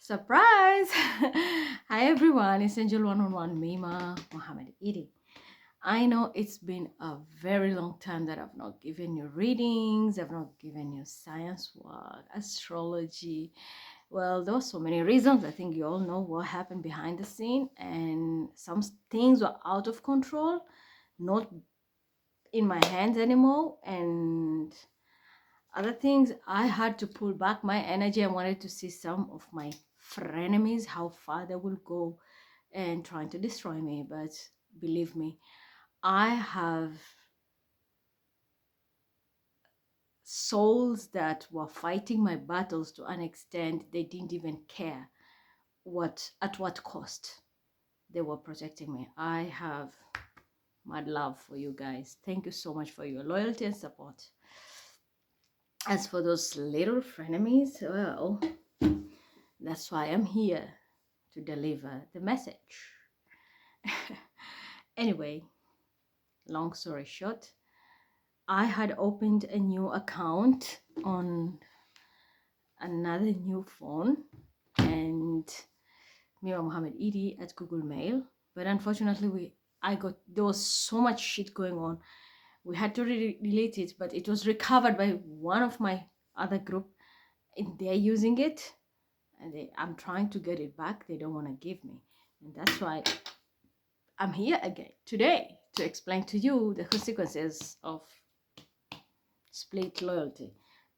Surprise! Hi everyone, it's Angel One-on-One Mima Mohammed Idi. I know it's been a very long time that I've not given you readings, I've not given you science work, astrology. Well, there were so many reasons. I think you all know what happened behind the scene, and some things were out of control, not in my hands anymore, and other things I had to pull back my energy. I wanted to see some of my frenemies, how far they will go and trying to destroy me. But believe me, I have souls that were fighting my battles to an extent they didn't even care at what cost they were protecting me. I have mad love for you guys. Thank you so much for your loyalty and support. As for those little frenemies, well, that's why I'm here, to deliver the message. Anyway, long story short, I had opened a new account on another new phone, and Mira Mohammed Idi at Google Mail. But unfortunately, there was so much shit going on. We had to delete it, but it was recovered by one of my other group, and they're using it, and I'm trying to get it back. They don't want to give me, and that's why I'm here again today to explain to you the consequences of split loyalty.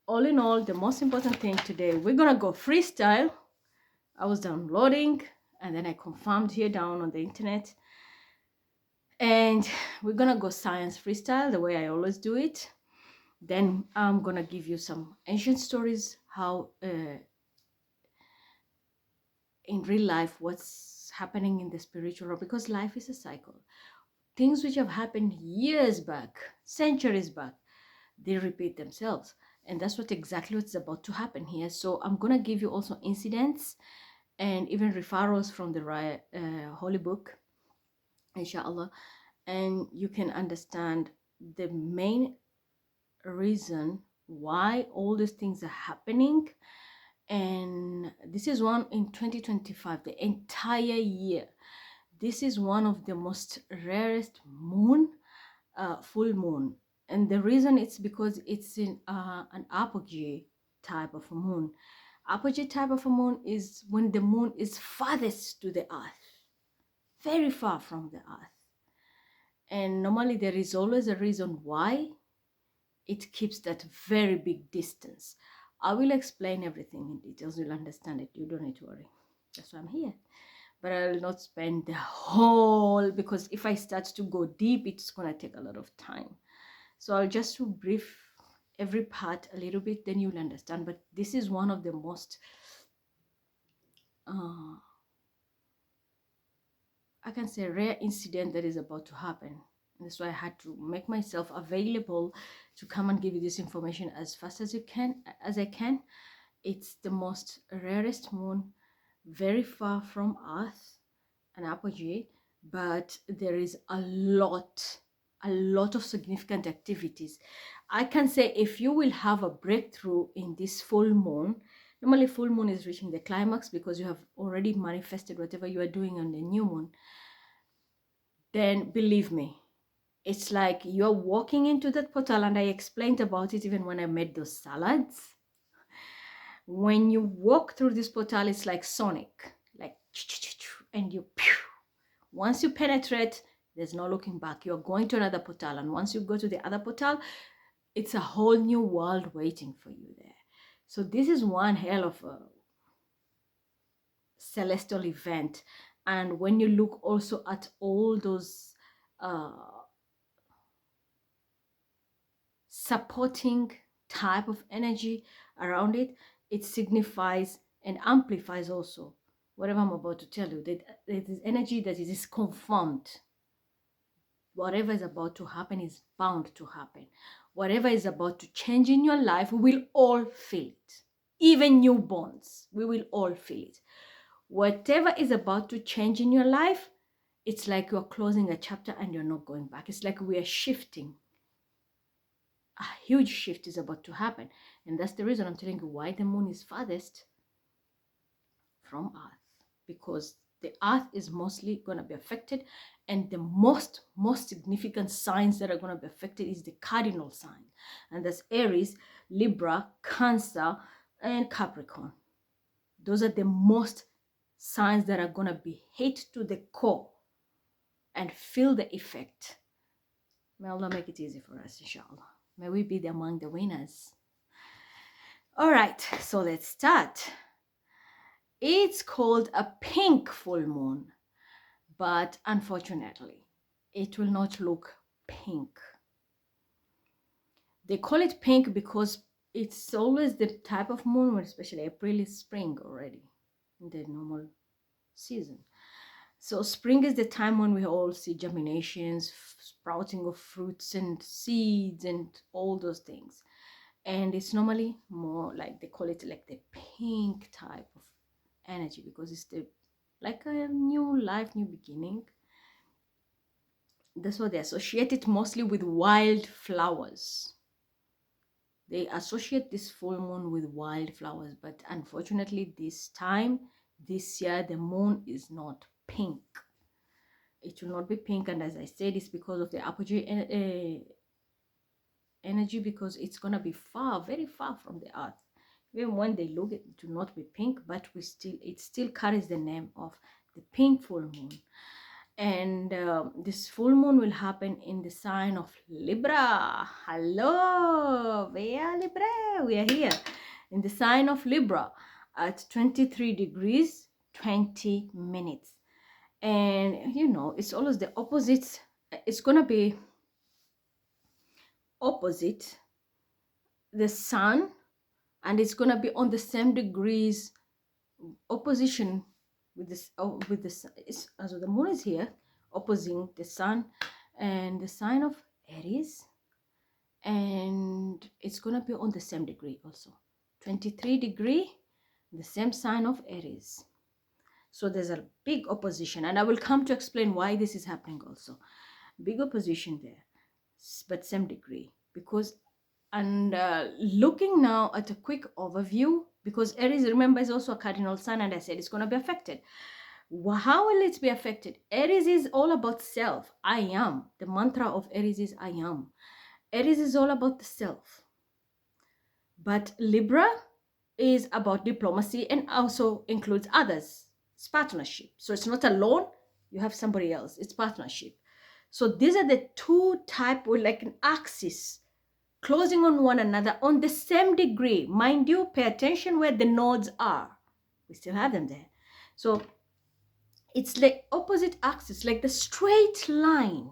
All in all, the most important thing today, we're gonna go freestyle. I was downloading and then I confirmed here down on the internet, and we're gonna go science freestyle the way I always do it. Then I'm gonna give you some ancient stories, how in real life what's happening in the spiritual world, because life is a cycle. Things which have happened years back, centuries back, they repeat themselves, and that's what's about to happen here. So I'm gonna give you also incidents and even referrals from the holy book, inshallah, and you can understand the main reason why all these things are happening. And this is one in 2025, the entire year. This is one of the most rarest full moon, and the reason it's because it's in an apogee type of a moon. Apogee type of a moon is when the moon is farthest to the earth, very far from the earth, and normally there is always a reason why it keeps that very big distance. I will explain everything in details. You'll understand it. You don't need to worry. That's why I'm here. But I will not spend the whole, because if I start to go deep, it's going to take a lot of time. So I'll just brief every part a little bit, then you'll understand. But this is one of the most, I can say, rare incident that is about to happen. And that's why I had to make myself available to come and give you this information as fast as I can. It's the most rarest moon, very far from Earth, an apogee, but there is a lot of significant activities. I can say if you will have a breakthrough in this full moon, normally full moon is reaching the climax because you have already manifested whatever you are doing on the new moon, then believe me, it's like you're walking into that portal, and I explained about it even when I made those salads. When you walk through this portal, it's like Sonic, like, and you, once you penetrate, there's no looking back. You're going to another portal, and once you go to the other portal, it's a whole new world waiting for you there. So this is one hell of a celestial event. And when you look also at all those supporting type of energy around it, it signifies and amplifies also whatever I'm about to tell you. That it is energy that is confirmed. Whatever is about to happen is bound to happen. Whatever is about to change in your life, we will all feel it. Even newborns, we will all feel it. Whatever is about to change in your life, it's like you're closing a chapter and you're not going back. It's like we are shifting. A huge shift is about to happen. And that's the reason I'm telling you why the moon is farthest from Earth, because the Earth is mostly going to be affected, and the most significant signs that are going to be affected is the cardinal sign, and that's Aries, Libra, Cancer, and Capricorn. Those are the most signs that are going to be hit to the core and feel the effect. May Allah make it easy for us, inshallah. May we be among the winners. All right, so let's start. It's called a pink full moon, but unfortunately, it will not look pink. They call it pink because it's always the type of moon where, especially April, is spring already in the normal season. So spring is the time when we all see germinations, sprouting of fruits and seeds and all those things. And it's normally more like, they call it like the pink type of energy, because it's the like a new life, new beginning. That's what they associate it mostly with wildflowers. They associate this full moon with wildflowers, but unfortunately this year, the moon is not pink. It will not be pink, and as I said, it's because of the apogee energy, because it's going to be far, very far from the Earth. Even when they look, it will not be pink, but it still carries the name of the pink full moon. And this full moon will happen in the sign of Libra. Hello, we are Libra. We are here in the sign of Libra at 23 degrees 20 minutes. And you know, it's always the opposite. It's gonna be opposite the sun, and it's gonna be on the same degrees opposition with this, with this. So the moon is here opposing the sun and the sign of Aries, and it's gonna be on the same degree also, 23 degree, the same sign of Aries. So there's a big opposition, and I will come to explain why this is happening also. Big opposition there, but same degree. Because, and looking now at a quick overview, because Aries, remember, is also a cardinal sign, and I said it's going to be affected. How will it be affected? Aries is all about self. I am. The mantra of Aries is I am. Aries is all about the self. But Libra is about diplomacy and also includes others. It's partnership. So it's not alone. You have somebody else. It's partnership. So these are the two type with like an axis closing on one another on the same degree. Mind you, pay attention where the nodes are. We still have them there. So it's like opposite axis, like the straight line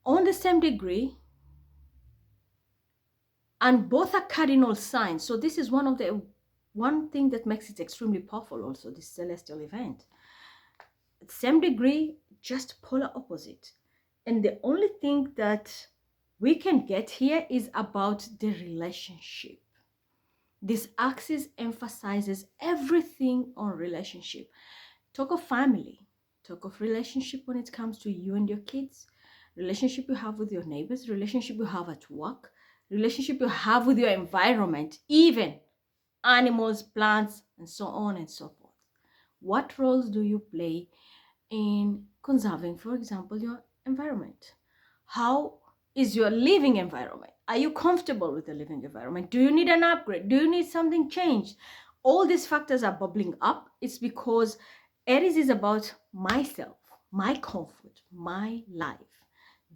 on the same degree, and both are cardinal signs. So this is one thing that makes it extremely powerful also, this celestial event. Same degree, just polar opposite. And the only thing that we can get here is about the relationship. This axis emphasizes everything on relationship. Talk of family, talk of relationship when it comes to you and your kids, relationship you have with your neighbors, relationship you have at work, relationship you have with your environment, even animals, plants, and so on and so forth. What roles do you play in conserving, for example, your environment? How is your living environment? Are you comfortable with the living environment? Do you need an upgrade? Do you need something changed? All these factors are bubbling up. It's because Aries is about myself, my comfort, my life.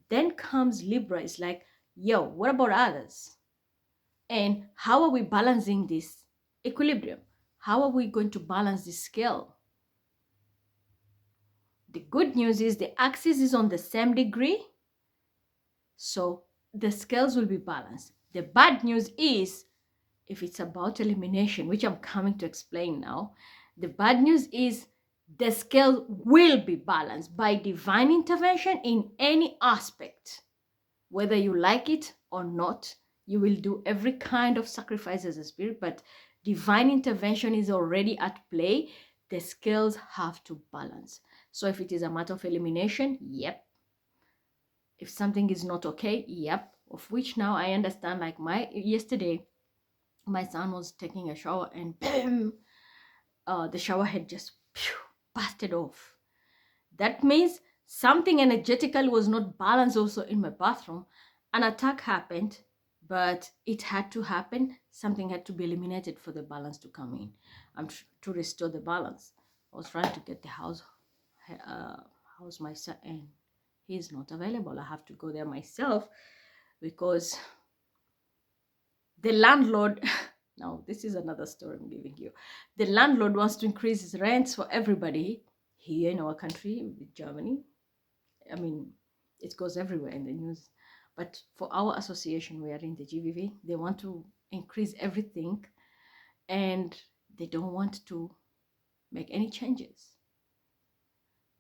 Then comes Libra. It's like, yo, what about others? And how are we balancing this equilibrium? How are we going to balance this scale? The good news is the axis is on the same degree, so the scales will be balanced. The bad news is, if it's about elimination, which I'm coming to explain now, the bad news is the scale will be balanced by divine intervention in any aspect. Whether you like it or not, you will do every kind of sacrifice as a spirit, but divine intervention is already at play. The scales have to balance. So if it is a matter of elimination, yep. If something is not okay, yep. Of which now I understand, like yesterday, My son was taking a shower and bam, the shower head just busted off. That means something energetical was not balanced also in my bathroom. An attack happened, but it had to happen. Something had to be eliminated for the balance to come in. To restore the balance. I was trying to get the uh, house myself, and he's not available. I have to go there myself because the landlord. Now, this is another story I'm giving you. The landlord wants to increase his rents for everybody here in our country, Germany. I mean, it goes everywhere in the news. But for our association, we are in the GVV, they want to increase everything and they don't want to make any changes.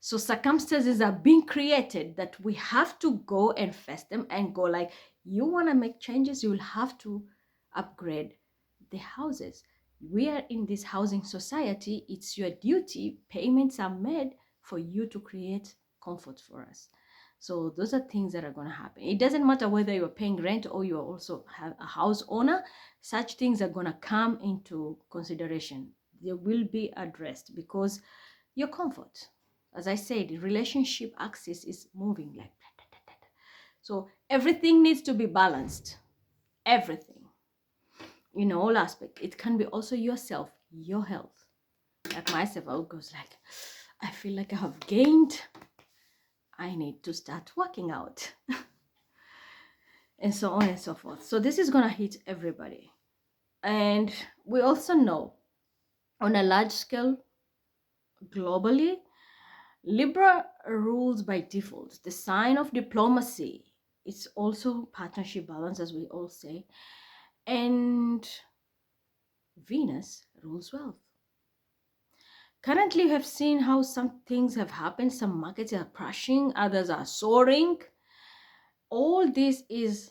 So circumstances are being created that we have to go and face them and go like, you want to make changes, you will have to upgrade the houses. We are in this housing society. It's your duty. Payments are made for you to create comfort for us. So those are things that are going to happen. It doesn't matter whether you're paying rent or you also have a house owner. Such things are going to come into consideration. They will be addressed because your comfort, as I said, the relationship axis is moving like that. So everything needs to be balanced. Everything. In all aspects. It can be also yourself, your health. Like myself, I goes like, I feel like I have gained. I need to start working out. And so on and so forth. So this is gonna hit everybody. And we also know on a large scale, globally, Libra rules by default, the sign of diplomacy. It's also partnership balance, as we all say. And Venus rules wealth. Currently, you have seen how some things have happened. Some markets are crashing, others are soaring. All this is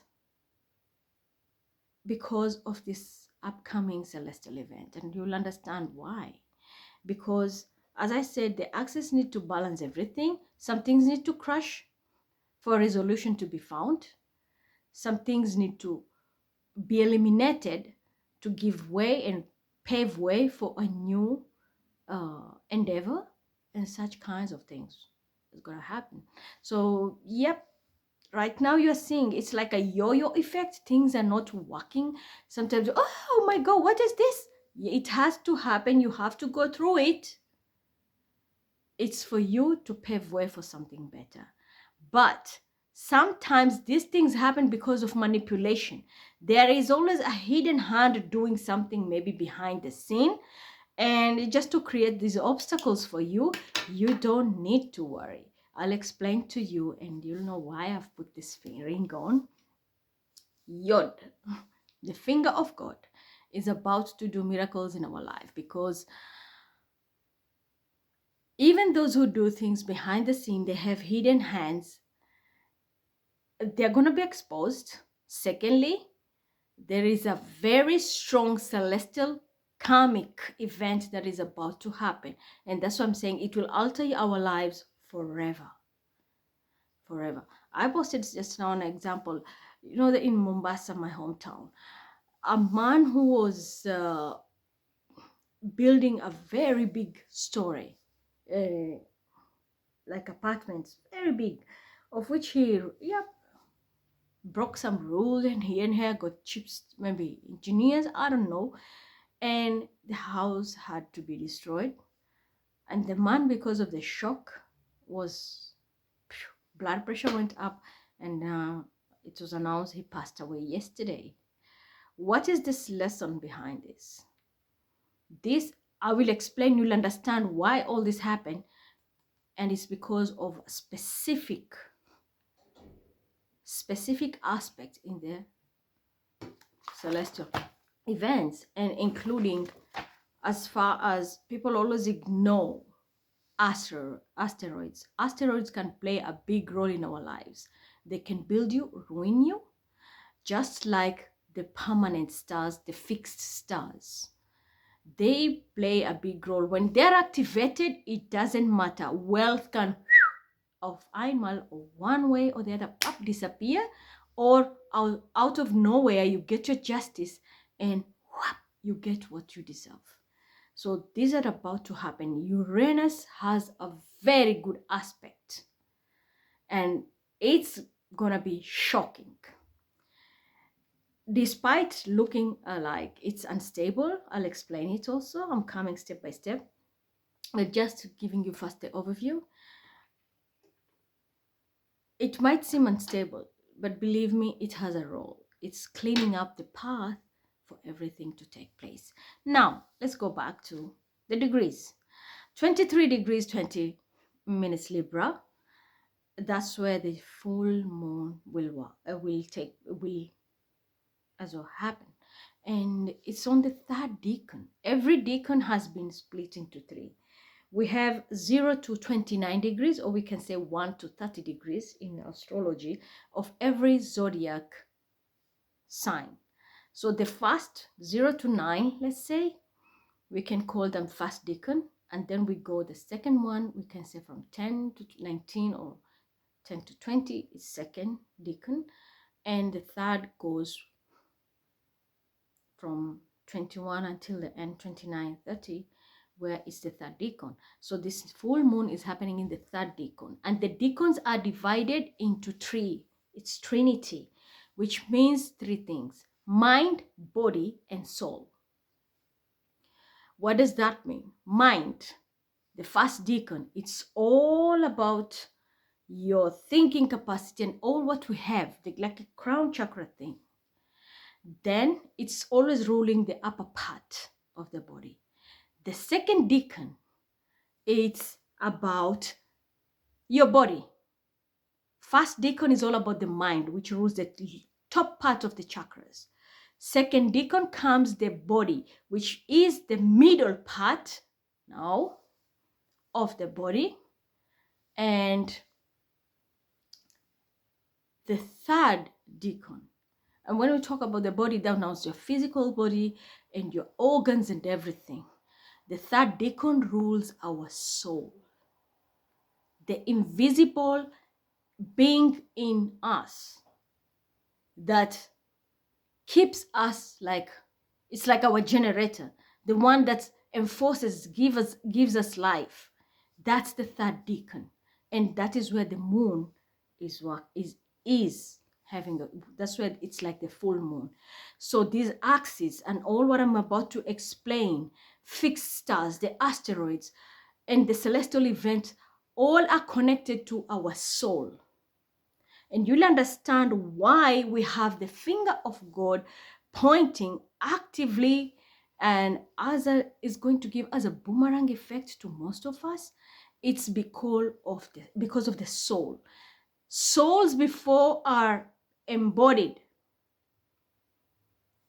because of this upcoming celestial event, and you'll understand why. Because, as I said, the axis need to balance everything. Some things need to crash for a resolution to be found. Some things need to be eliminated to give way and pave way for a new endeavor, and such kinds of things is going to happen. So, yep, right now you're seeing it's like a yo-yo effect. Things are not working. Sometimes, oh my God, what is this? It has to happen. You have to go through it. It's for you to pave way for something better. But sometimes these things happen because of manipulation. There is always a hidden hand doing something maybe behind the scene. And just to create these obstacles for you, you don't need to worry. I'll explain to you and you'll know why I've put this ring on. Yod, the finger of God, is about to do miracles in our life, because even those who do things behind the scene, they have hidden hands. They're going to be exposed. Secondly, there is a very strong celestial karmic event that is about to happen. And that's what I'm saying. It will alter our lives forever. Forever. I posted just now an example. You know that in Mombasa, my hometown, a man who was building a very big story, like apartments, very big, of which he, broke some rules and here, got chips, maybe engineers, I don't know. And the house had to be destroyed. And the man, because of the shock, was, blood pressure went up, and it was announced he passed away yesterday. What is this lesson behind this? This I will explain. You'll understand why all this happened. And it's because of specific aspect in the celestial events, and including, as far as people always ignore, asteroids. Asteroids can play a big role in our lives. They can build you, ruin you, just like the permanent stars, the fixed stars. They play a big role. When they're activated, it doesn't matter. Wealth can of einmal, or one way or the other, up, disappear, or out of nowhere you get your justice and you get what you deserve. So these are about to happen. Uranus has a very good aspect, and it's gonna be shocking. Despite looking like it's unstable, I'll explain it also. I'm coming step by step, but just giving you first the overview. It might seem unstable, but believe me, it has a role. It's cleaning up the path for everything to take place. Now, let's go back to the degrees. 23 degrees, 20 minutes Libra. That's where the full moon will as well happen. And it's on the third decan. Every decan has been split into three. We have 0 to 29 degrees, or we can say 1 to 30 degrees in astrology of every zodiac sign. So the first 0 to 9, let's say, we can call them first decan. And then we go the second one, we can say from 10 to 19 or 10 to 20 is second decan. And the third goes from 21 until the end, 29, 30, where it's the third decan. So this full moon is happening in the third decan. And the decans are divided into three. It's Trinity, which means three things: mind, body, and soul. What does that mean? Mind, the first decan, it's all about your thinking capacity and all what we have, like a crown chakra thing. Then it's always ruling the upper part of the body. The second decan, it's about your body. First decan is all about the mind, which rules the top part of the chakras. Second decan comes the body, which is the middle part now of the body. And the third decan, and when we talk about the body, that now is your physical body and your organs and everything. The third decan rules our soul, the invisible being in us that keeps us like, it's like our generator, the one that enforces, gives us life. That's the third decan. And that is where the moon is having that's where it's like the full moon. So these axes and all what I'm about to explain, fixed stars, the asteroids, and the celestial event, all are connected to our soul. And you'll understand why we have the finger of God pointing actively, and is going to give us a boomerang effect to most of us. It's because of the soul. Souls before are embodied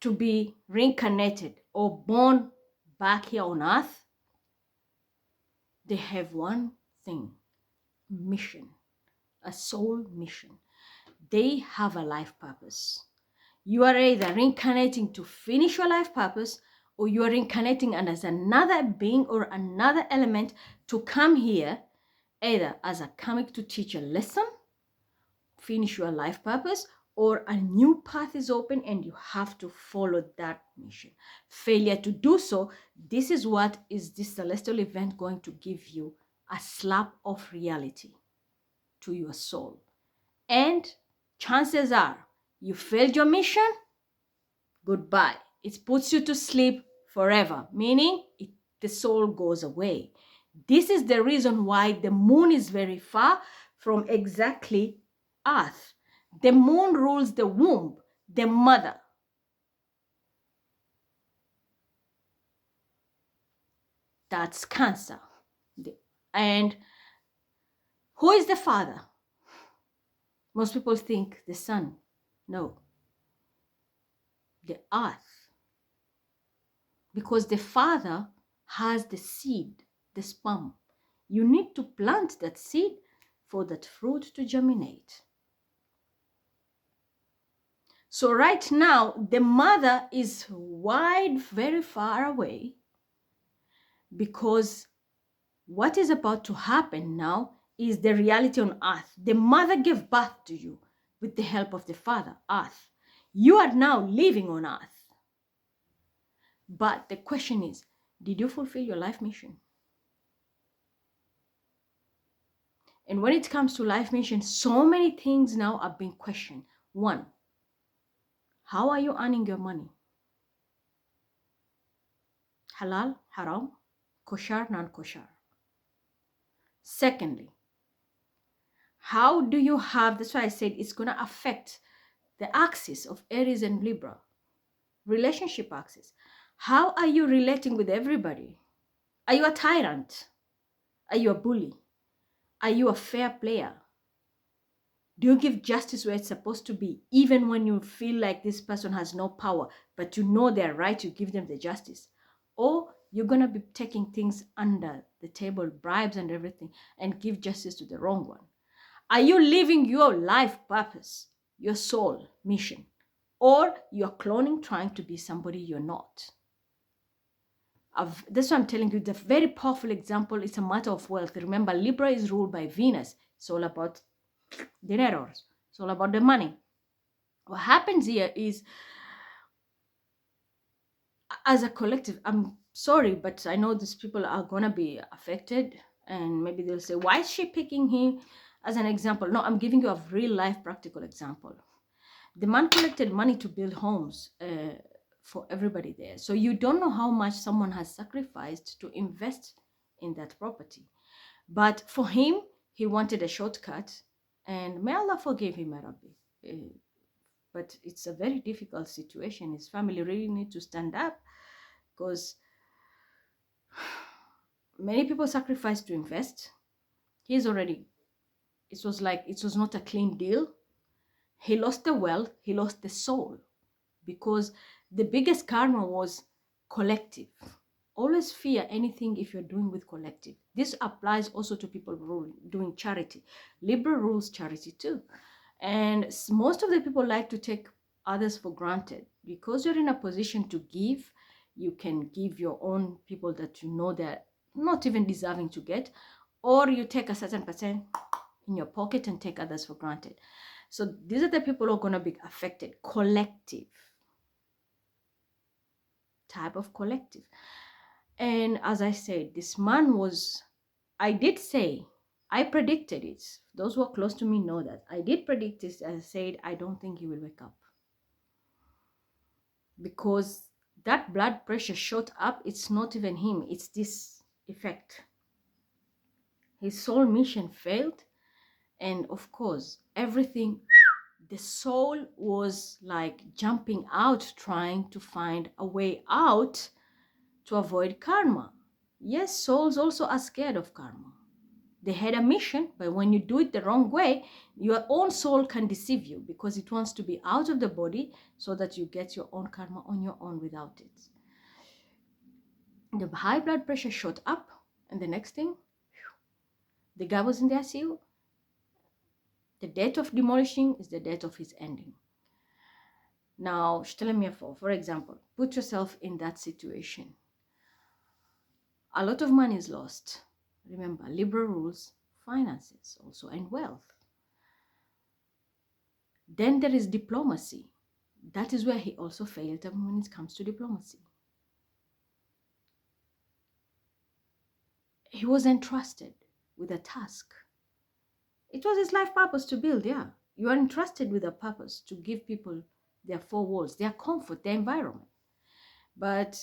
to be reincarnated or born back here on earth. They have one thing: mission, a soul mission. They have a life purpose. You are either reincarnating to finish your life purpose, or you are reincarnating and as another being or another element to come here, either as a karmic to teach a lesson, finish your life purpose, or a new path is open and you have to follow that mission. Failure to do so, this is what is this celestial event going to give you: a slap of reality to your soul. And chances are you failed your mission, goodbye. It puts you to sleep forever, meaning the soul goes away. This is the reason why the moon is very far from exactly Earth. The moon rules the womb, the mother. That's Cancer. And who is the father? Most people think the sun. No. The earth. Because the father has the seed, the sperm. You need to plant that seed for that fruit to germinate. So right now, the mother is wide, very far away, because what is about to happen now is the reality on earth. The mother gave birth to you with the help of the father, earth. You are now living on earth. But the question is, did you fulfill your life mission? And when it comes to life mission, so many things now are being questioned. One, how are you earning your money? Halal, haram, kosher, non-kosher. Secondly, how do you have, that's why I said it's going to affect the axis of Aries and Libra, relationship axis. How are you relating with everybody? Are you a tyrant? Are you a bully? Are you a fair player? Do you give justice where it's supposed to be, even when you feel like this person has no power, but you know they're right, you give them the justice? Or you're going to be taking things under the table, bribes and everything, and give justice to the wrong one? Are you living your life purpose, your soul mission? Or you're cloning, trying to be somebody you're not? That's what I'm telling you. The very powerful example is a matter of wealth. Remember, Libra is ruled by Venus. It's all about dinero. It's all about the money. What happens here is, as a collective, I'm sorry, but I know these people are going to be affected, and maybe they'll say, why is she picking him as an example? No, I'm giving you a real life practical example. The man collected money to build homes for everybody there. So you don't know how much someone has sacrificed to invest in that property. But for him, he wanted a shortcut, and may Allah forgive him, Rabbi. But it's a very difficult situation. His family really need to stand up, because many people sacrifice to invest. He's already, it was like, it was not a clean deal. He lost the wealth, he lost the soul, because the biggest karma was collective. Always fear anything if you're doing with collective. This applies also to people doing charity. Libra rules charity too. And most of the people like to take others for granted. Because you're in a position to give, you can give your own people that you know they're not even deserving to get, or you take a certain percent in your pocket and take others for granted. So these are the people who are going to be affected. Collective. Type of collective. And as I said, this man was, I did say, I predicted it. Those who are close to me know that. I did predict this. I said, I don't think he will wake up. Because that blood pressure shot up. It's not even him. It's this effect. His soul mission failed. And of course, everything, the soul was like jumping out, trying to find a way out to avoid karma. Yes, souls also are scared of karma. They had a mission, but when you do it the wrong way, your own soul can deceive you, because it wants to be out of the body so that you get your own karma on your own without it. The high blood pressure shot up, and the next thing, the guy was in the ICU. The death of demolishing is the death of his ending. Now, for example, put yourself in that situation. A lot of money is lost. Remember, Libra rules finances also, and wealth. Then there is diplomacy. That is where he also failed when it comes to diplomacy. He was entrusted with a task. It was his life purpose to build, yeah. You are entrusted with a purpose to give people their four walls, their comfort, their environment. But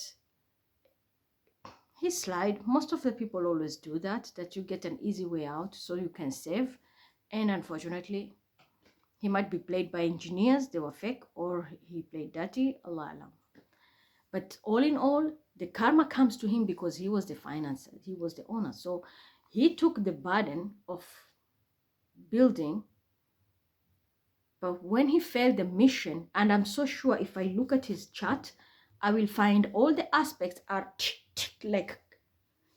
he slid. Most of the people always do that you get an easy way out so you can save. And unfortunately, he might be played by engineers, they were fake, or he played dirty, Allah alam. But all in all, the karma comes to him because he was the financer, he was the owner. So he took the burden of building. But when he failed the mission, and I'm so sure if I look at his chart, I will find all the aspects are like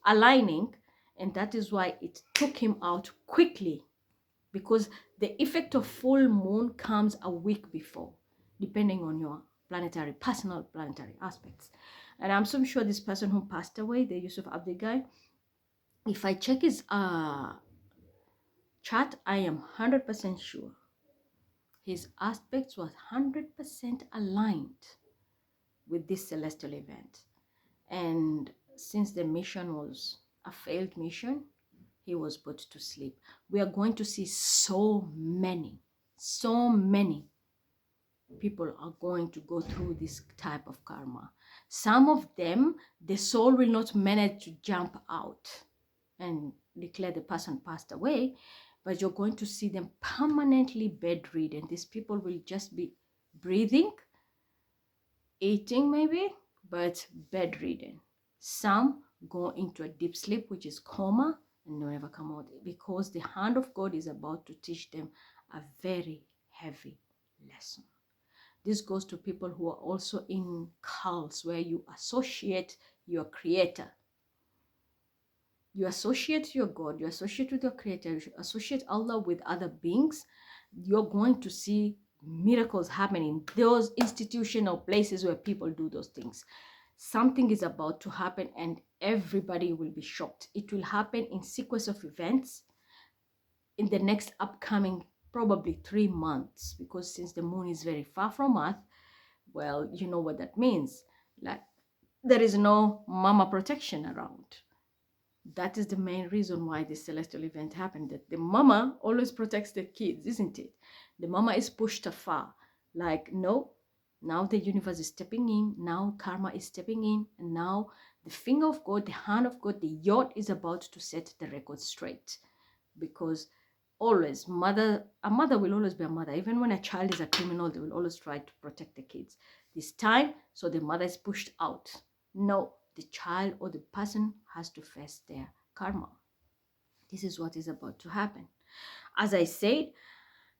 aligning, and that is why it took him out quickly, because the effect of full moon comes a week before, depending on your personal planetary aspects. And I'm so sure this person who passed away, the Yusuf Abdi guy, if I check his chart, I am 100% sure his aspects was 100% aligned with this celestial event. And since the mission was a failed mission, he was put to sleep. We are going to see so many people are going to go through this type of karma. Some of them, the soul will not manage to jump out and declare the person passed away, but you're going to see them permanently bedridden. These people will just be breathing, eating maybe, but bedridden. Some go into a deep sleep, which is coma, and they'll never come out, because the hand of God is about to teach them a very heavy lesson. This goes to people who are also in cults, where you associate your creator. You associate your God, you associate with your creator, you associate Allah with other beings. You're going to see miracles happening. Those institutional places where people do those things. Something is about to happen and everybody will be shocked. It will happen in sequence of events in the next upcoming probably 3 months, because since the moon is very far from Earth, well, you know what that means. Like, there is no mama protection around. That is the main reason why this celestial event happened, that the mama always protects the kids, isn't it? The mama is pushed afar. Like, no, now the universe is stepping in, now karma is stepping in, and now the finger of God, the hand of God, the yacht is about to set the record straight. Because always, a mother will always be a mother. Even when a child is a criminal, they will always try to protect the kids. This time, so the mother is pushed out. No, the child or the person has to face their karma. This is what is about to happen. As I said,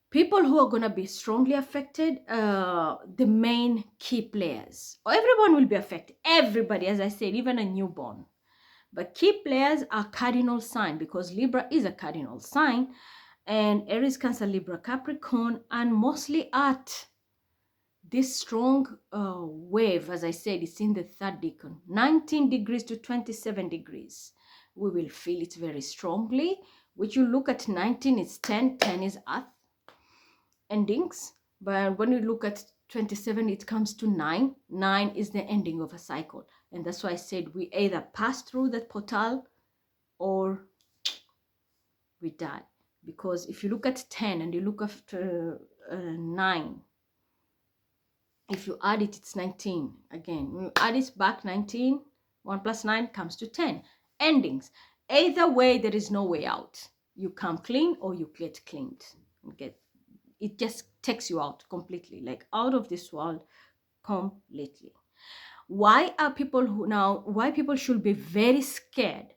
people who are going to be strongly affected, the main key players. Everyone will be affected. Everybody, as I said, even a newborn. But key players are cardinal sign, because Libra is a cardinal sign, and Aries, Cancer, Libra, Capricorn, and mostly at this strong wave, as I said, is in the third decan, 19 degrees to 27 degrees. We will feel it very strongly. Which you look at 19, it's 10, 10 is Earth endings. But when you look at 27, it comes to 9. 9 is the ending of a cycle. And that's why I said we either pass through that portal or we die. Because if you look at 10 and you look after 9, if you add it, it's 19. Again, when you add it back, 19, 1 plus 9 comes to 10. Endings. Either way, there is no way out. You come clean or you get cleaned. It just takes you out completely, like out of this world completely. Why people should be very scared?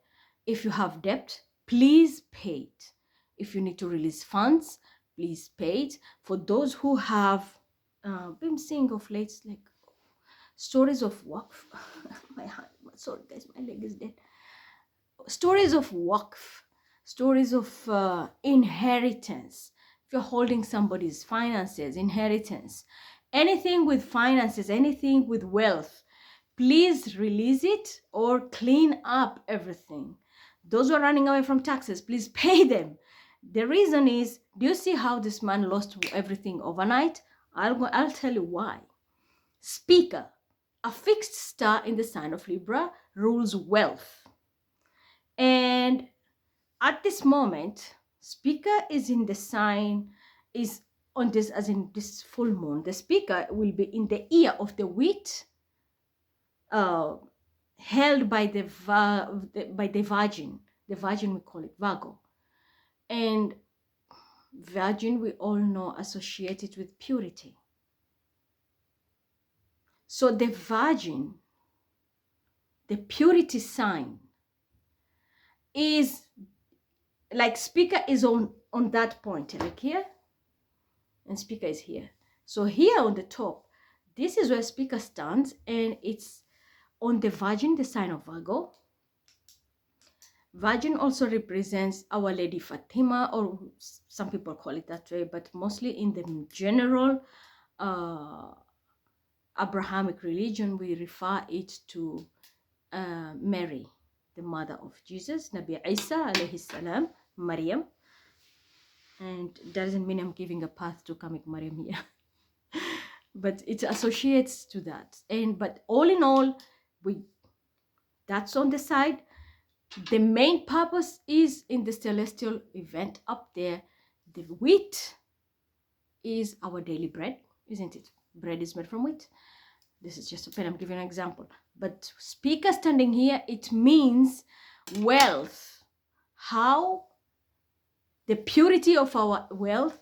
If you have debt, please pay it. If you need to release funds, please pay it. For those who have been seeing of late, like stories of waqf. Sorry guys, my leg is dead. Stories of waqf, stories of inheritance. If you're holding somebody's finances, inheritance, anything with finances, anything with wealth, please release it or clean up everything. Those who are running away from taxes, please pay them. The reason is, do you see how this man lost everything overnight? I'll tell you why. Speaker, a fixed star in the sign of Libra, rules wealth. And at this moment, speaker is in the sign, is on this, as in this full moon. The speaker will be in the ear of the wheat, held by the virgin. The virgin, we call it Virgo. And virgin, we all know, associated with purity. So the virgin, the purity sign, is like speaker is on that point, like here, and speaker is here. So here on the top, this is where speaker stands, and it's on the virgin, the sign of Virgo. Virgin also represents Our Lady Fatima, or some people call it that way, but mostly in the general Abrahamic religion, we refer it to Mary, the mother of Jesus, Nabi Isa alayhi salam, Maryam. And it doesn't mean I'm giving a path to comic Maryam here. But it associates to that. But all in all, That's on the side. The main purpose is in the celestial event up there. The wheat is our daily bread, isn't it? Bread is made from wheat. This is just a pen, I'm giving an example. But speaker standing here, it means wealth. How the purity of our wealth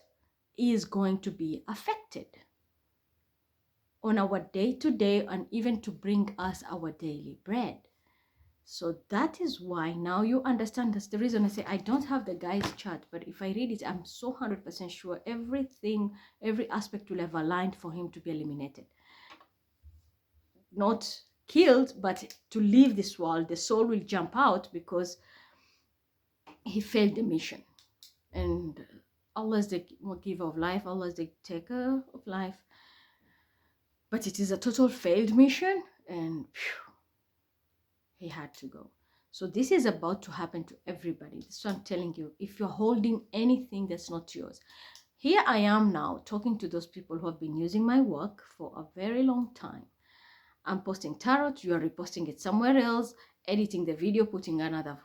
is going to be affected on our day-to-day, and even to bring us our daily bread. So that is why now you understand. That's the reason I say I don't have the guy's chart, but if I read it, I'm so 100% sure everything, every aspect will have aligned for him to be eliminated. Not killed, but to leave this world. The soul will jump out because he failed the mission. And Allah is the giver of life, Allah is the taker of life. But it is a total failed mission, and he had to go. So this is about to happen to everybody. So I'm telling you, if you're holding anything that's not yours. Here I am now talking to those people who have been using my work for a very long time. I'm posting tarot, you are reposting it somewhere else, editing the video, putting another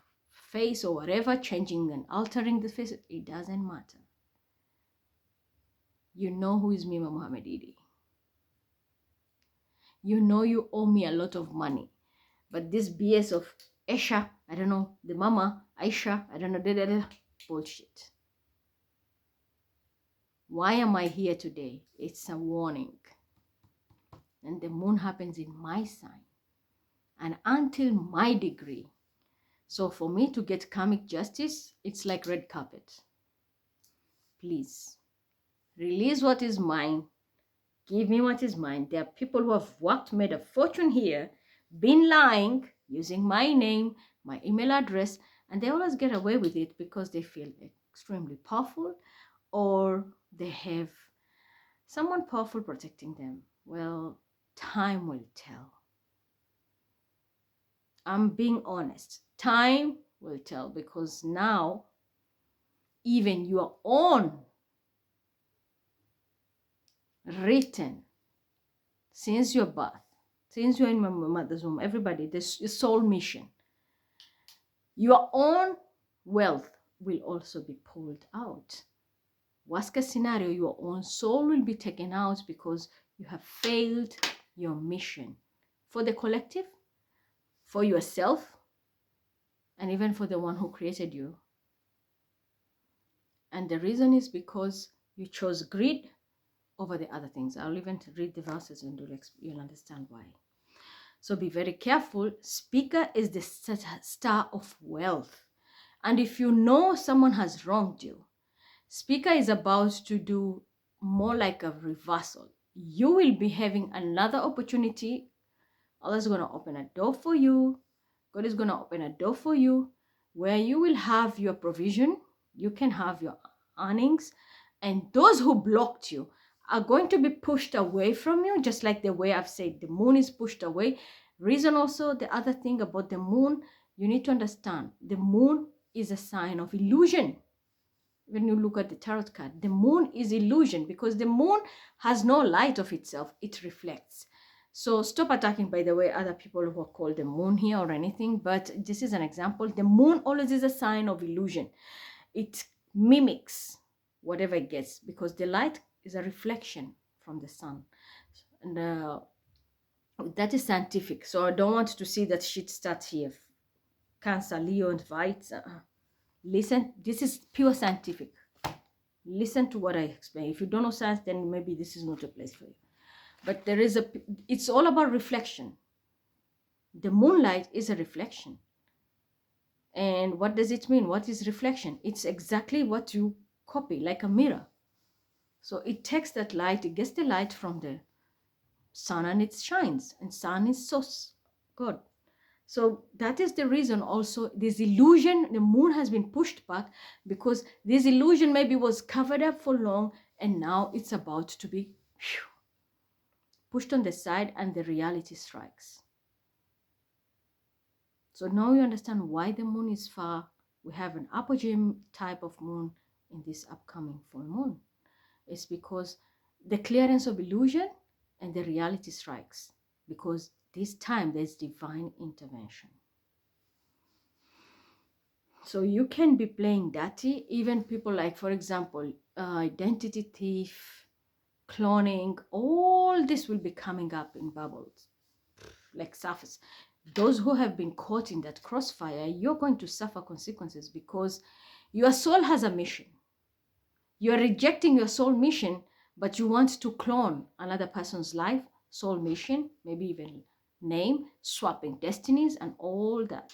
face or whatever, changing and altering the face. It doesn't matter. You know who is Mima Muhammad Idi. You know you owe me a lot of money. But this BS of Aisha, I don't know, the mama, Aisha, I don't know, bullshit. Why am I here today? It's a warning. And the moon happens in my sign. And until my degree. So for me to get karmic justice, it's like red carpet. Please, release what is mine. Give me what is mine. There are people who have worked, made a fortune here, been lying, using my name, my email address, and they always get away with it because they feel extremely powerful or they have someone powerful protecting them. Well, time will tell. I'm being honest. Time will tell, because now even your own written since your birth, since you're in my mother's womb, everybody, this your soul mission, your own wealth will also be pulled out. Worst case scenario, your own soul will be taken out because you have failed your mission for the collective, for yourself, and even for the one who created you. And the reason is because you chose greed over the other things. I'll even read the verses and you'll understand why. So be very careful. Speaker is the star of wealth. And if you know someone has wronged you, speaker is about to do more like a reversal. You will be having another opportunity. Allah is going to open a door for you. God is going to open a door for you where you will have your provision. You can have your earnings. And those who blocked you are going to be pushed away from you, just like the way I've said the moon is pushed away. Reason also, the other thing about the moon, you need to understand, the moon is a sign of illusion. When you look at the tarot card, the moon is illusion because the moon has no light of itself. It reflects. So stop attacking, by the way, other people who are called the moon here or anything. But this is an example. The moon always is a sign of illusion. It mimics whatever it gets because the light is a reflection from the sun. And that is scientific. So I don't want to see that shit start here. Cancer, Leo, and Vites. Listen, this is pure scientific. Listen to what I explain. If you don't know science, then maybe this is not a place for you. But there is it's all about reflection. The moonlight is a reflection. And what does it mean? What is reflection? It's exactly what you copy, like a mirror. So it takes that light, it gets the light from the sun and it shines. And sun is source, God. So that is the reason also this illusion, the moon has been pushed back because this illusion maybe was covered up for long and now it's about to be pushed on the side and the reality strikes. So now you understand why the moon is far. We have an apogee type of moon in this upcoming full moon. It's because the clearance of illusion and the reality strikes, because this time there's divine intervention. So you can be playing dirty. Even people like, for example, identity thief, cloning, all this will be coming up in bubbles, like surface. Those who have been caught in that crossfire, you're going to suffer consequences because your soul has a mission. You're rejecting your soul mission, but you want to clone another person's life, soul mission, maybe even name, swapping destinies, and all that.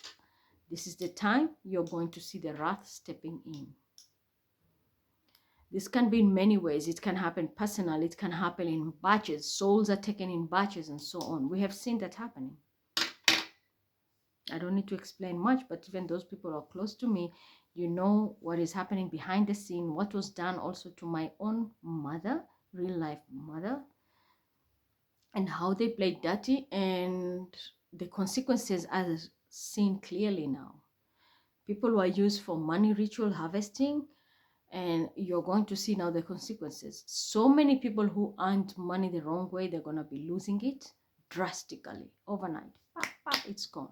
This is the time you're going to see the wrath stepping in. This can be in many ways. It can happen personal. It can happen in batches. Souls are taken in batches and so on. We have seen that happening. I don't need to explain much, but even those people who are close to me, you know what is happening behind the scene, what was done also to my own mother, real life mother, and how they played dirty, and the consequences are seen clearly now. People who are used for money ritual harvesting, and you're going to see now the consequences. So many people who earned money the wrong way, they're going to be losing it drastically overnight. It's gone.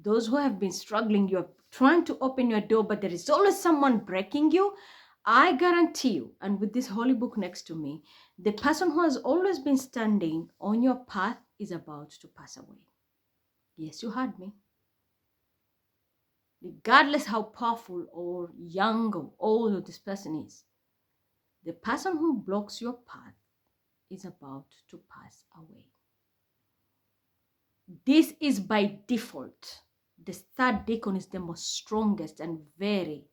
Those who have been struggling, you're trying to open your door, but there is always someone breaking you. I guarantee you, and with this holy book next to me, the person who has always been standing on your path is about to pass away. Yes, you heard me. Regardless how powerful or young or old this person is, the person who blocks your path is about to pass away. This is by default. The third deacon is the most strongest and very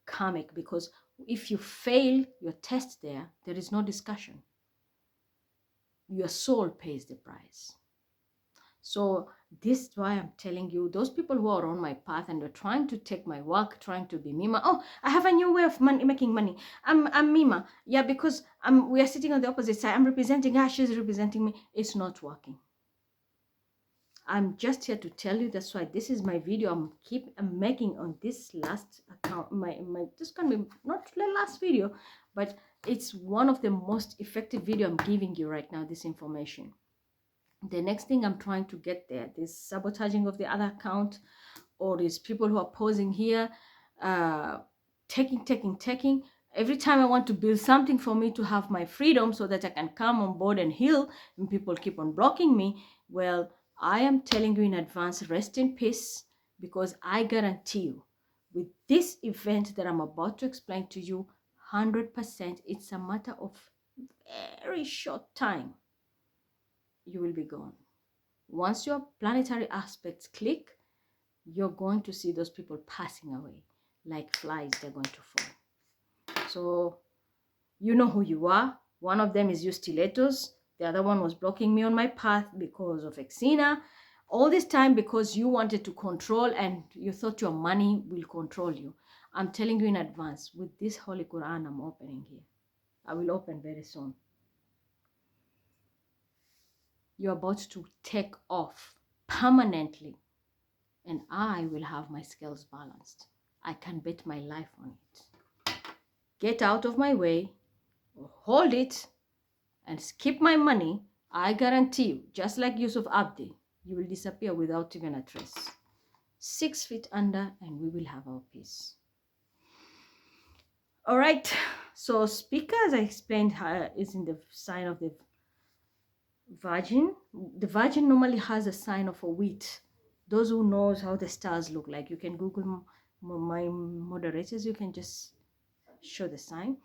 karmic, because if you fail your test there is no discussion. Your soul pays the price. So this is why I'm telling you, those people who are on my path and they're trying to take my work, trying to be Mima. Oh, I have a new way of making money. I'm Mima. Yeah, because we are sitting on the opposite side. I'm representing her, she's representing me. It's not working. I'm just here to tell you. That's why this is my video. I'm making on this last account. This can be not the last video, but it's one of the most effective video I'm giving you right now. This information. The next thing I'm trying to get there, this sabotaging of the other account, or these people who are posing here, taking. Every time I want to build something for me to have my freedom so that I can come on board and heal, and people keep on blocking me, well, I am telling you in advance, rest in peace, because I guarantee you, with this event that I'm about to explain to you, 100%, it's a matter of very short time, you will be gone. Once your planetary aspects click, you're going to see those people passing away like flies. They're going to fall. So you know who you are. One of them is you stilettos. The other one was blocking me on my path because of Exena. All this time because you wanted to control and you thought your money will control you. I'm telling you in advance, with this Holy Quran I'm opening here. I will open very soon. You're about to take off permanently, and I will have my scales balanced. I can bet my life on it. Get out of my way, or hold it, and skip my money. I guarantee you, just like Yusuf Abdi, you will disappear without even a trace. 6 feet under, and we will have our peace. All right. So speaker, as I explained, is in the sign of the Virgin. The Virgin normally has a sign of a wheat. Those who knows how the stars look like, you can Google my moderators. You can just show the sign.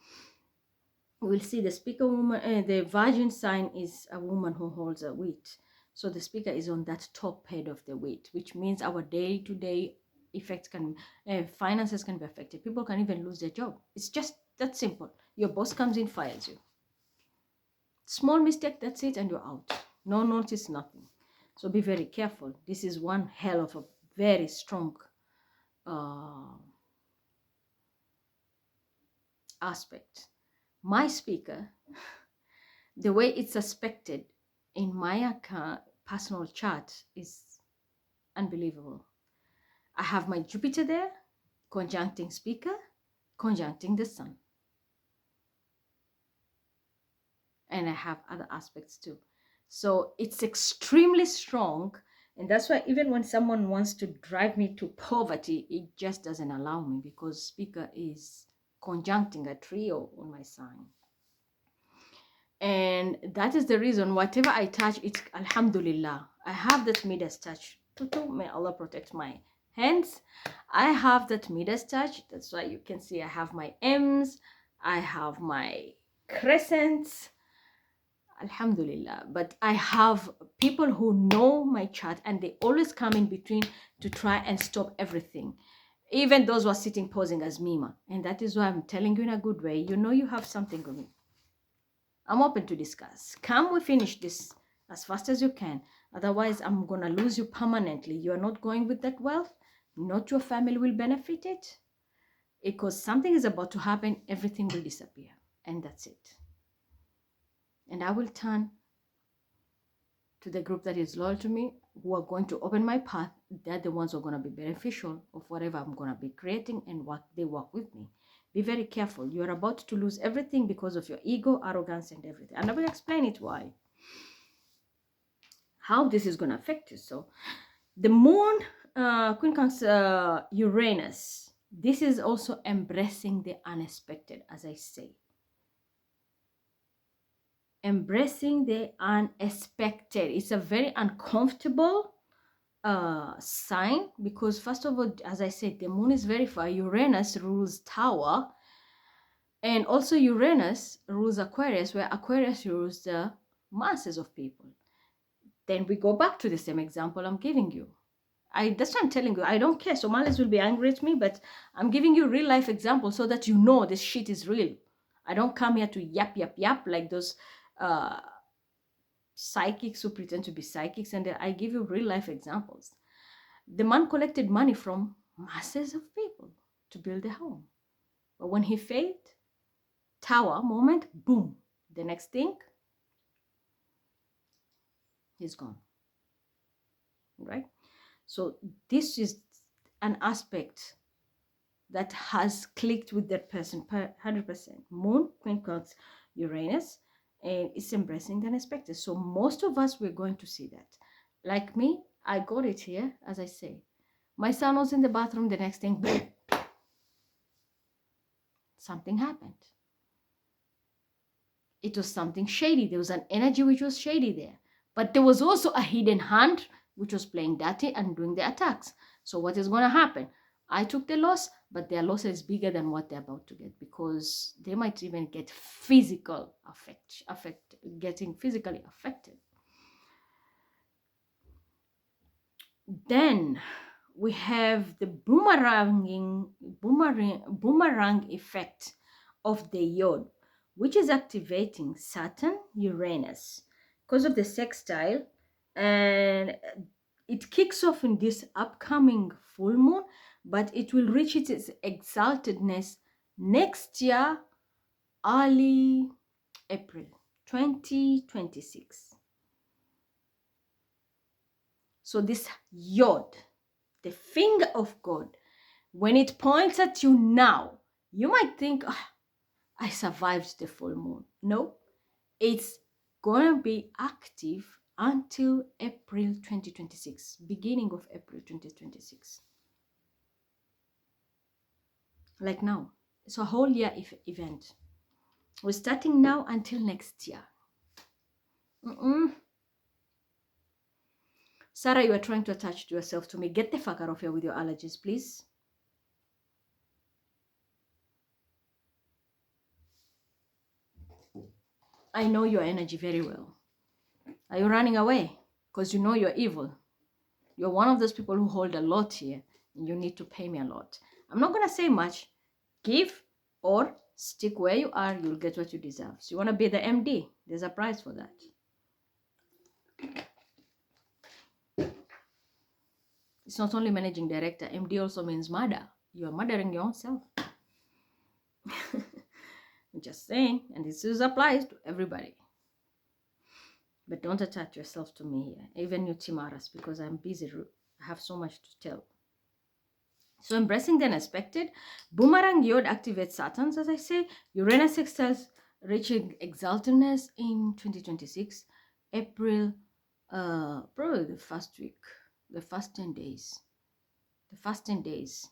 We'll see the speaker woman. The Virgin sign is a woman who holds a wheat. So the speaker is on that top head of the wheat, which means our day-to-day effects can, finances can be affected. People can even lose their job. It's just that simple. Your boss comes in, fires you. Small mistake, that's it, and you're out. No notice, nothing. So be very careful. This is one hell of a very strong aspect. My speaker, the way it's suspected in my personal chart is unbelievable. I have my Jupiter there, conjuncting speaker, conjuncting the sun. And I have other aspects too. So it's extremely strong And that's why even when someone wants to drive me to poverty, it just doesn't allow me, because speaker is conjuncting a trio on my sign. And that is the reason whatever I touch, it's alhamdulillah. I have that Midas touch. Tutu, may Allah protect my hands. I have that Midas touch. That's why you can see I have my M's, I have my crescents. Alhamdulillah. But I have people who know my chart, and they always come in between to try and stop everything. Even those who are sitting posing as Mima. And that is why I'm telling you in a good way, you know you have something with me. I'm open to discuss. Come, we finish this as fast as you can. Otherwise, I'm going to lose you permanently. You are not going with that wealth. Not your family will benefit it. Because something is about to happen, everything will disappear. And that's it. And I will turn to the group that is loyal to me, who are going to open my path. They're the ones who are going to be beneficial of whatever I'm going to be creating, and what they work with me. Be very careful. You are about to lose everything because of your ego, arrogance, and everything. And I will explain it why. How this is going to affect you. So the moon, quincunx Uranus, this is also embracing the unexpected, as I say. Embracing the unexpected. It's a very uncomfortable sign, because first of all, as I said, the moon is very far. Uranus rules Tower, and also Uranus rules Aquarius, where Aquarius rules the masses of people. Then we go back to the same example I'm giving you. That's what I'm telling you. I don't care. Somalis will be angry at me, but I'm giving you real life examples so that you know this shit is real. I don't come here to yap like those psychics who pretend to be psychics, and I give you real life examples. The man collected money from masses of people to build a home. But when he failed, Tower moment, boom. The next thing, he's gone. Right? So this is an aspect that has clicked with that person 100%. Moon, quincunx, Uranus, and it's embracing the unexpected. So most of us, we're going to see that. Like me, I got it here, as I say. My son was in the bathroom, the next thing, boom, something happened. It was something shady. There was an energy which was shady there. But there was also a hidden hand which was playing dirty and doing the attacks. So what is going to happen? I took the loss, but their loss is bigger than what they're about to get, because they might even get physical getting physically affected. Then we have the boomerang effect of the yod, which is activating Saturn, Uranus, because of the sextile, and it kicks off in this upcoming full moon, but it will reach its exaltedness next year, early April 2026. So this yod, the finger of God, when it points at you now, you might think, oh, I survived the full moon. No, it's going to be active until April 2026, beginning of April 2026. Like now. It's a whole year event. We're starting now until next year. Sarah, you are trying to attach yourself to me. Get the fuck out of here with your allergies, please. I know your energy very well. Are you running away? Because you know you're evil. You're one of those people who hold a lot here, and you need to pay me a lot. I'm not going to say much. Give or stick where you are. You'll get what you deserve. So you want to be the MD? There's a price for that. It's not only managing director. MD also means murder. You are murdering your own self. I'm just saying. And this applies to everybody. But don't attach yourself to me here. Even you Timaras, because I'm busy. I have so much to tell. So embracing the unexpected. Boomerang Yod activates Saturn, as I say. Uranus sextiles reaching exaltedness in 2026. April, probably the first week. the first 10 days. The first 10 days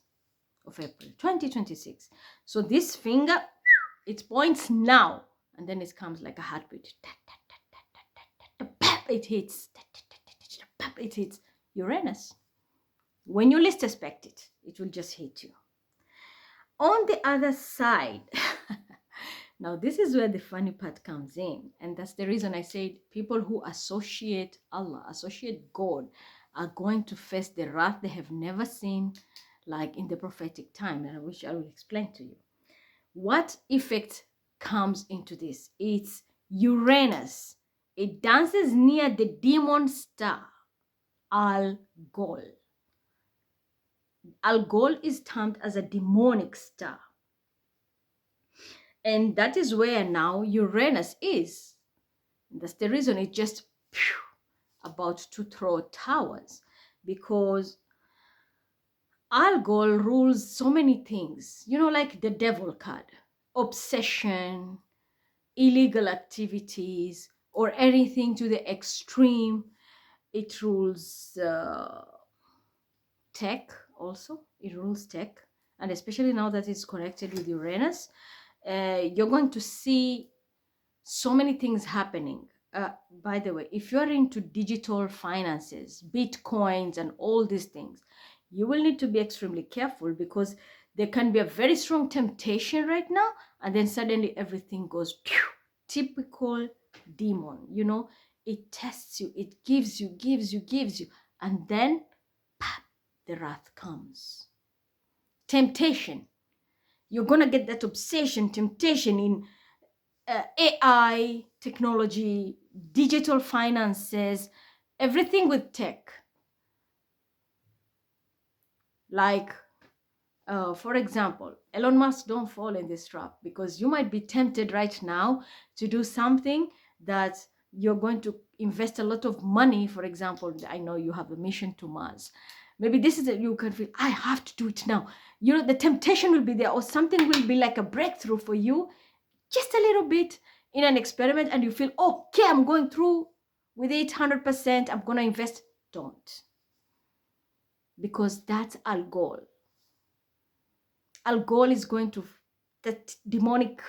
of April 2026. So this finger, it points now, and then it comes like a heartbeat. It hits. It hits Uranus. When you least expect it, it will just hit you. On the other side, now this is where the funny part comes in, and that's the reason I said people who associate Allah, associate God, are going to face the wrath they have never seen, like in the prophetic time, and which I will explain to you. What effect comes into this? It's Uranus. It dances near the demon star Algol. Algol is termed as a demonic star. And that is where now Uranus is. That's the reason it's just about to throw towers, because Algol rules so many things, you know, like the devil card, obsession, illegal activities, or anything to the extreme. It rules tech also. It rules tech. And especially now that it's connected with Uranus, you're going to see so many things happening. By the way, if you're into digital finances, bitcoins, and all these things, you will need to be extremely careful, because there can be a very strong temptation right now, and then suddenly everything goes pew. Typical demon, you know, it tests you, it gives you, and then pap, the wrath comes. Temptation. You're gonna get that obsession, temptation in AI, technology, digital finances, everything with tech. Like, for example, Elon Musk, don't fall in this trap, because you might be tempted right now to do something that you're going to invest a lot of money. For example, I know you have a mission to Mars. Maybe this is that you can feel, I have to do it now. You know, the temptation will be there, or something will be like a breakthrough for you, just a little bit in an experiment, and you feel, okay, I'm going through with it 100%, I'm going to invest. Don't. Because that's Algol. Algol is going to, that demonic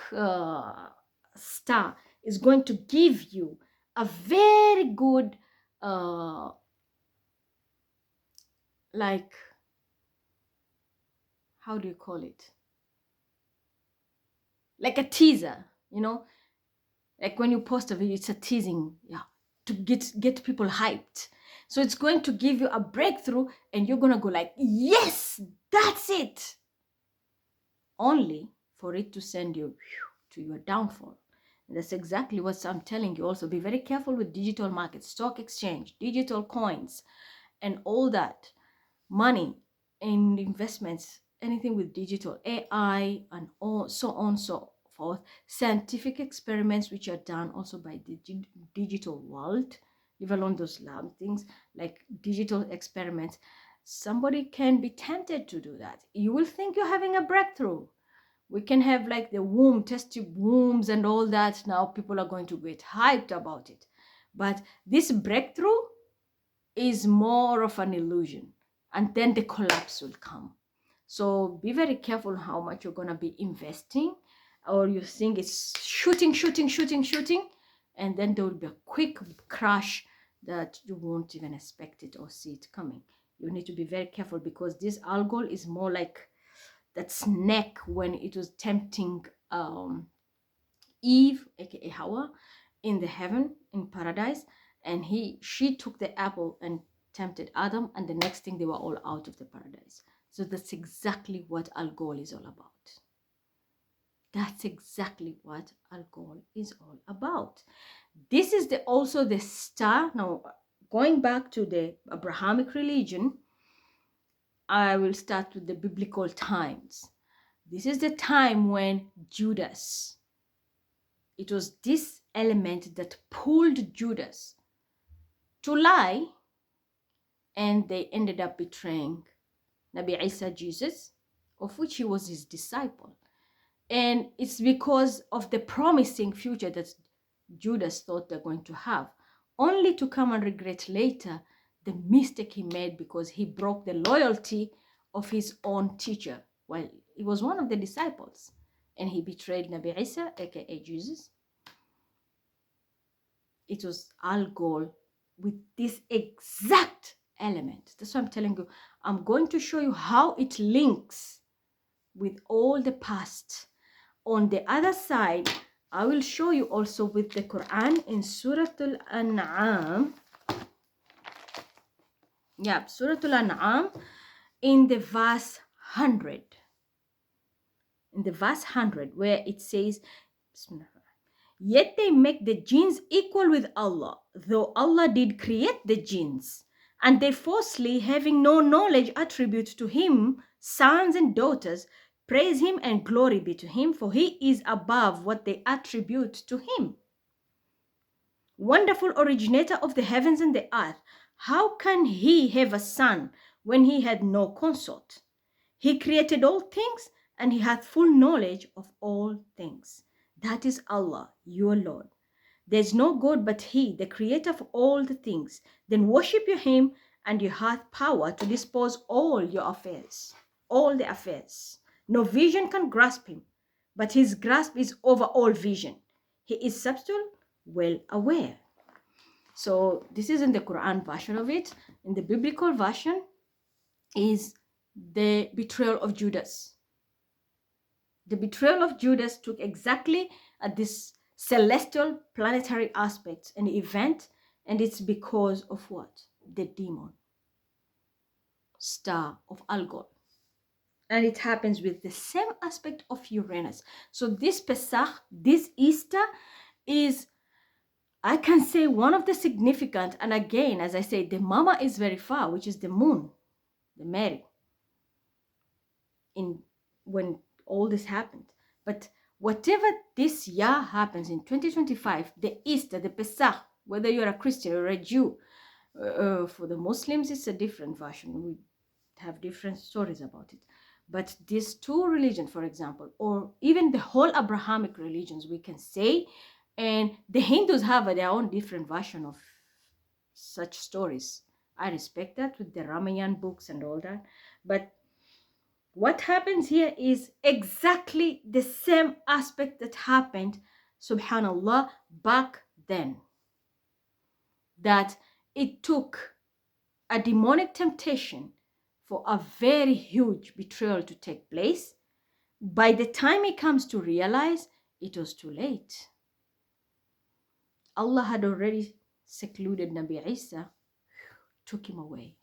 star is going to give you a very good, like, how do you call it? Like a teaser, you know? Like when you post a video, it's a teasing, yeah, to get people hyped. So it's going to give you a breakthrough, and you're going to go like, yes, that's it. Only for it to send you to your downfall. And that's exactly what I'm telling you. Also, be very careful with digital markets, stock exchange, digital coins, and all that. Money and investments, anything with digital, AI, and all, so on, so forth. Scientific experiments which are done also by the digital world, leave alone those lab things, like digital experiments. Somebody can be tempted to do that. You will think you're having a breakthrough. We can have like the womb, test tube wombs and all that. Now people are going to get hyped about it. But this breakthrough is more of an illusion, and then the collapse will come. So be very careful how much you're going to be investing, or you think it's shooting, and then there will be a quick crash that you won't even expect it or see it coming. You need to be very careful, because this Algol is more like that snake when it was tempting Eve, aka Hawa, in the heaven, in paradise, and she took the apple and tempted Adam, and the next thing they were all out of the paradise. So that's exactly what Algol is all about. That's exactly what Algol is all about. This is also the star. Now, going back to the Abrahamic religion, I will start with the biblical times. This is the time when Judas, it was this element that pulled Judas to lie, and they ended up betraying Nabi Isa, Jesus, of which he was his disciple. And it's because of the promising future that Judas thought they're going to have, only to come and regret later the mistake he made because he broke the loyalty of his own teacher. Well, he was one of the disciples and he betrayed Nabi Isa, aka Jesus. It was Algol with this exact element. That's why I'm telling you, I'm going to show you how it links with all the past. On the other side, I will show you also with the Quran in Surah Al-An'am. Yeah, Surah Al-An'am in the verse 100. In the verse 100 where it says, yet they make the jinns equal with Allah, though Allah did create the jinns, and they falsely, having no knowledge, attribute to him sons and daughters. Praise him and glory be to him, for he is above what they attribute to him. Wonderful originator of the heavens and the earth, how can he have a son when he had no consort? He created all things, and he hath full knowledge of all things. That is Allah, your Lord. There is no God but he, the creator of all the things. Then worship you him, and you hath power to dispose all your affairs, all the affairs. No vision can grasp him, but his grasp is over all vision. He is subtle, well aware. So this is in the Quran version of it. In the biblical version is the betrayal of Judas. The betrayal of Judas took exactly at this celestial planetary aspect, an event, and it's because of what? The demon star of Algol. And it happens with the same aspect of Uranus. So this Pesach, this Easter is, I can say, one of the significant, and again, as I say, the mama is very far, which is the moon, the Mary, in when all this happened. But whatever this year happens in 2025, the Easter, the Pesach, whether you're a Christian or a Jew, for the Muslims, it's a different version. We have different stories about it. But these two religions, for example, or even the whole Abrahamic religions, we can say, and the Hindus have their own different version of such stories. I respect that with the Ramayana books and all that. But what happens here is exactly the same aspect that happened, subhanallah, back then. That it took a demonic temptation for a very huge betrayal to take place. By the time he comes to realize, it was too late. Allah had already secluded Nabi Isa, took him away.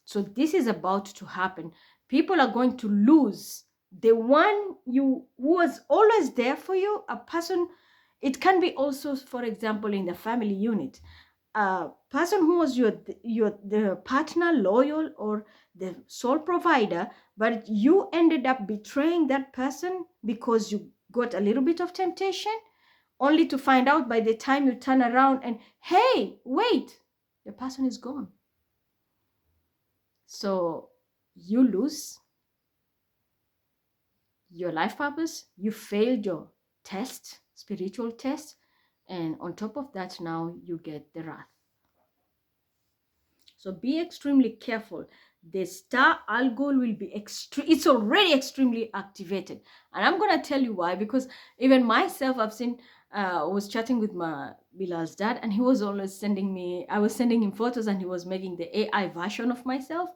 So this is about to happen. People are going to lose the one who was always there for you, a person. It can be also, for example, in the family unit, a person who was the partner, loyal, or the sole provider, but you ended up betraying that person because you got a little bit of temptation, only to find out by the time you turn around and, hey, wait, the person is gone. So you lose your life purpose, you failed your test, spiritual test, and on top of that, now you get the wrath. So be extremely careful. The star Algol will be it's already extremely activated. And I'm going to tell you why, because even myself, I've seen, I was chatting with my Bilal's dad, and he was always I was sending him photos, and he was making the AI version of myself.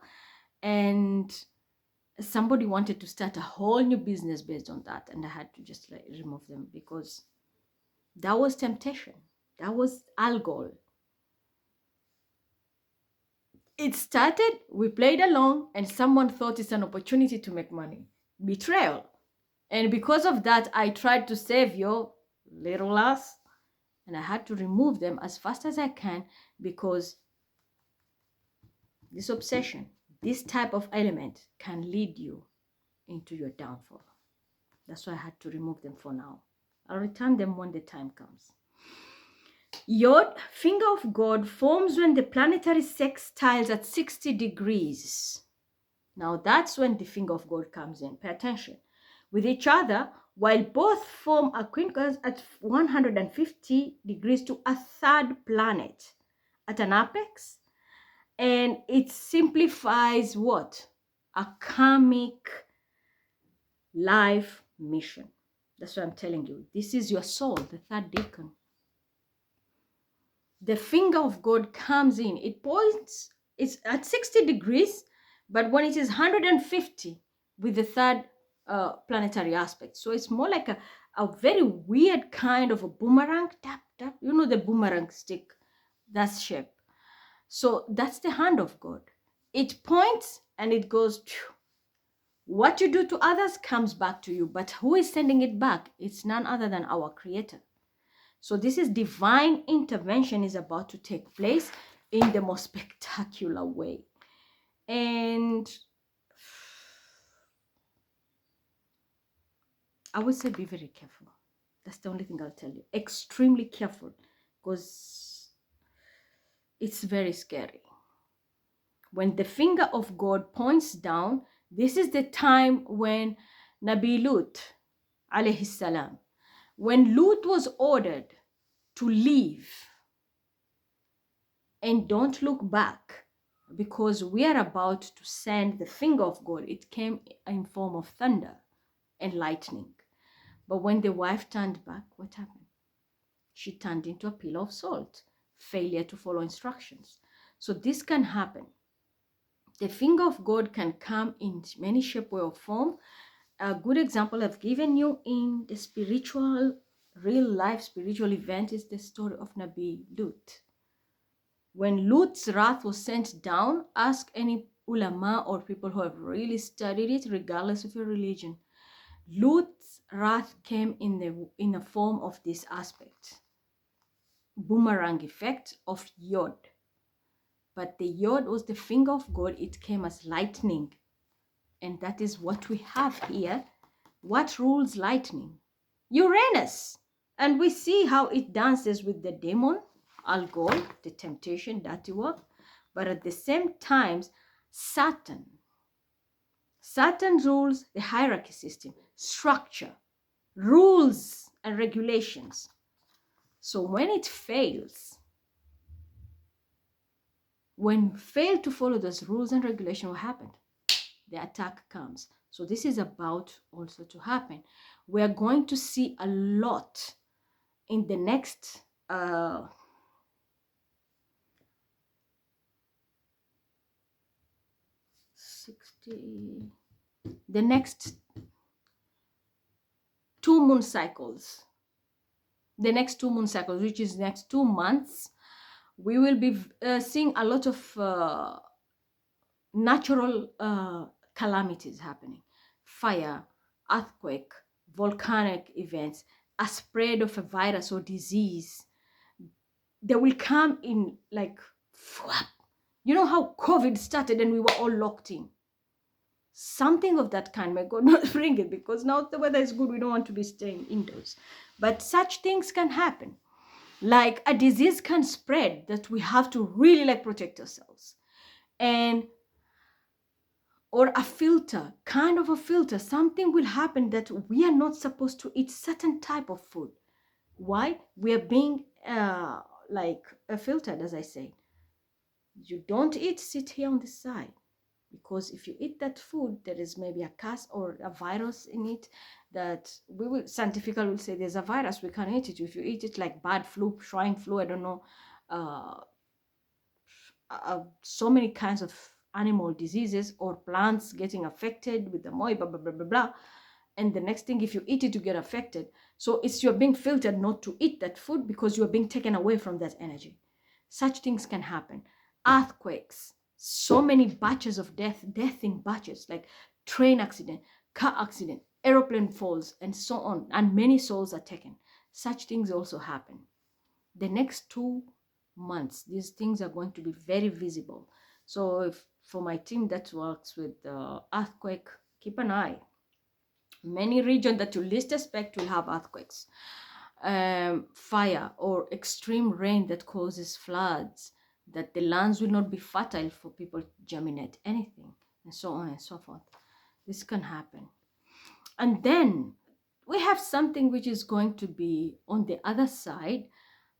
And somebody wanted to start a whole new business based on that. And I had to just remove them because that was temptation. That was Algol. It started, we played along, and someone thought it's an opportunity to make money. Betrayal. And because of that, I tried to save your little ass, and I had to remove them as fast as I can, because this obsession, this type of element can lead you into your downfall. That's why I had to remove them for now. I'll return them when the time comes. Yod, finger of God, forms when the planetary sextiles at 60 degrees. Now that's when the finger of God comes in. Pay attention. With each other, while both form a quincunx at 150 degrees to a third planet at an apex. And it simplifies what? A karmic life mission. That's what I'm telling you. This is your soul, the third deacon. The finger of God comes in. It points, it's at 60 degrees, but when it is 150 with the third planetary aspect. So it's more like a very weird kind of a boomerang. Tap, tap. You know the boomerang stick, that's shape. So that's the hand of God. It points and it goes. What you do to others comes back to you. But who is sending it back? It's none other than our Creator. So this is divine intervention is about to take place in the most spectacular way. And I would say be very careful. That's the only thing I'll tell you. Extremely careful, because it's very scary. When the finger of God points down, this is the time when Nabi Lut, alayhi salam, when Lut was ordered to leave and don't look back, because we are about to send the finger of God. It came in form of thunder and lightning. But when the wife turned back, what happened? She turned into a pillar of salt. Failure to follow instructions. So this can happen. The finger of God can come in many shape, way, or form. A good example I've given you in the spiritual, real life spiritual event is the story of Nabi Lut. When Lut's wrath was sent down, ask any ulama or people who have really studied it, regardless of your religion. Lut's wrath came in the form of this aspect, boomerang effect of Yod. But the Yod was the finger of God. It came as lightning. And that is what we have here. What rules lightning? Uranus. And we see how it dances with the demon, Algol, the temptation, dirty work. But at the same time, Saturn. Saturn rules the hierarchy system, structure, rules and regulations. So when it fails, when fail to follow those rules and regulations, what happened? The attack comes. So this is about also to happen. We are going to see a lot in the next 60, the next 2 moon cycles. The next 2 moon cycles, which is next 2 months, we will be seeing a lot of natural calamities happening. Fire, earthquake, volcanic events, a spread of a virus or disease. They will come in like, you know how COVID started and we were all locked in? Something of that kind. May God not bring it, because now the weather is good. We don't want to be staying indoors. But such things can happen. Like a disease can spread that we have to really like protect ourselves. And or a filter, kind of a filter, something will happen that we are not supposed to eat certain type of food. Why? We are being like filtered, as I say. You don't eat, sit here on the side. Because if you eat that food, there is maybe a curse or a virus in it that we will scientifically will say there's a virus, we can't eat it. If you eat it like bad flu, swine flu, I don't know, so many kinds of animal diseases or plants getting affected with the moi, blah, blah, blah, blah, blah. And the next thing, if you eat it, you get affected. So it's you're being filtered not to eat that food because you're being taken away from that energy. Such things can happen. Earthquakes, so many batches of death in batches, like train accident, car accident, aeroplane falls, and so on. And many souls are taken. Such things also happen. The next 2 months, these things are going to be very visible. So if for my team that works with earthquake, keep an eye. Many regions that you least expect will have earthquakes. Fire or extreme rain that causes floods, that the lands will not be fertile for people to germinate anything, and so on and so forth. This can happen. And then we have something which is going to be on the other side,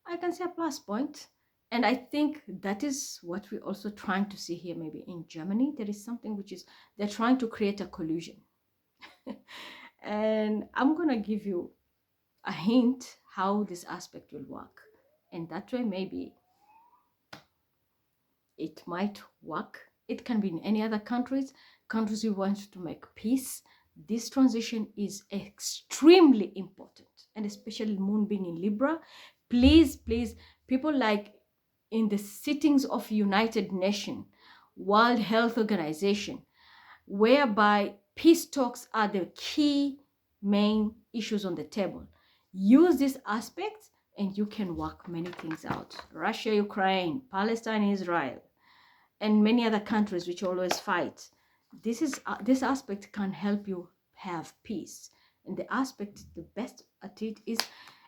I can say a plus point. And I think that is what we're also trying to see here. Maybe in Germany, there is something which is, they're trying to create a collusion. And I'm going to give you a hint how this aspect will work. And that way, maybe it might work. It can be in any other countries who want to make peace. This transition is extremely important, and especially moon being in Libra. Please, people, like in the sittings of United Nations, World Health Organization, whereby peace talks are the key main issues on the table. Use this aspect and you can work many things out. Russia, Ukraine, Palestine, Israel, and many other countries which always fight. This aspect can help you have peace. And the aspect, the best at it is,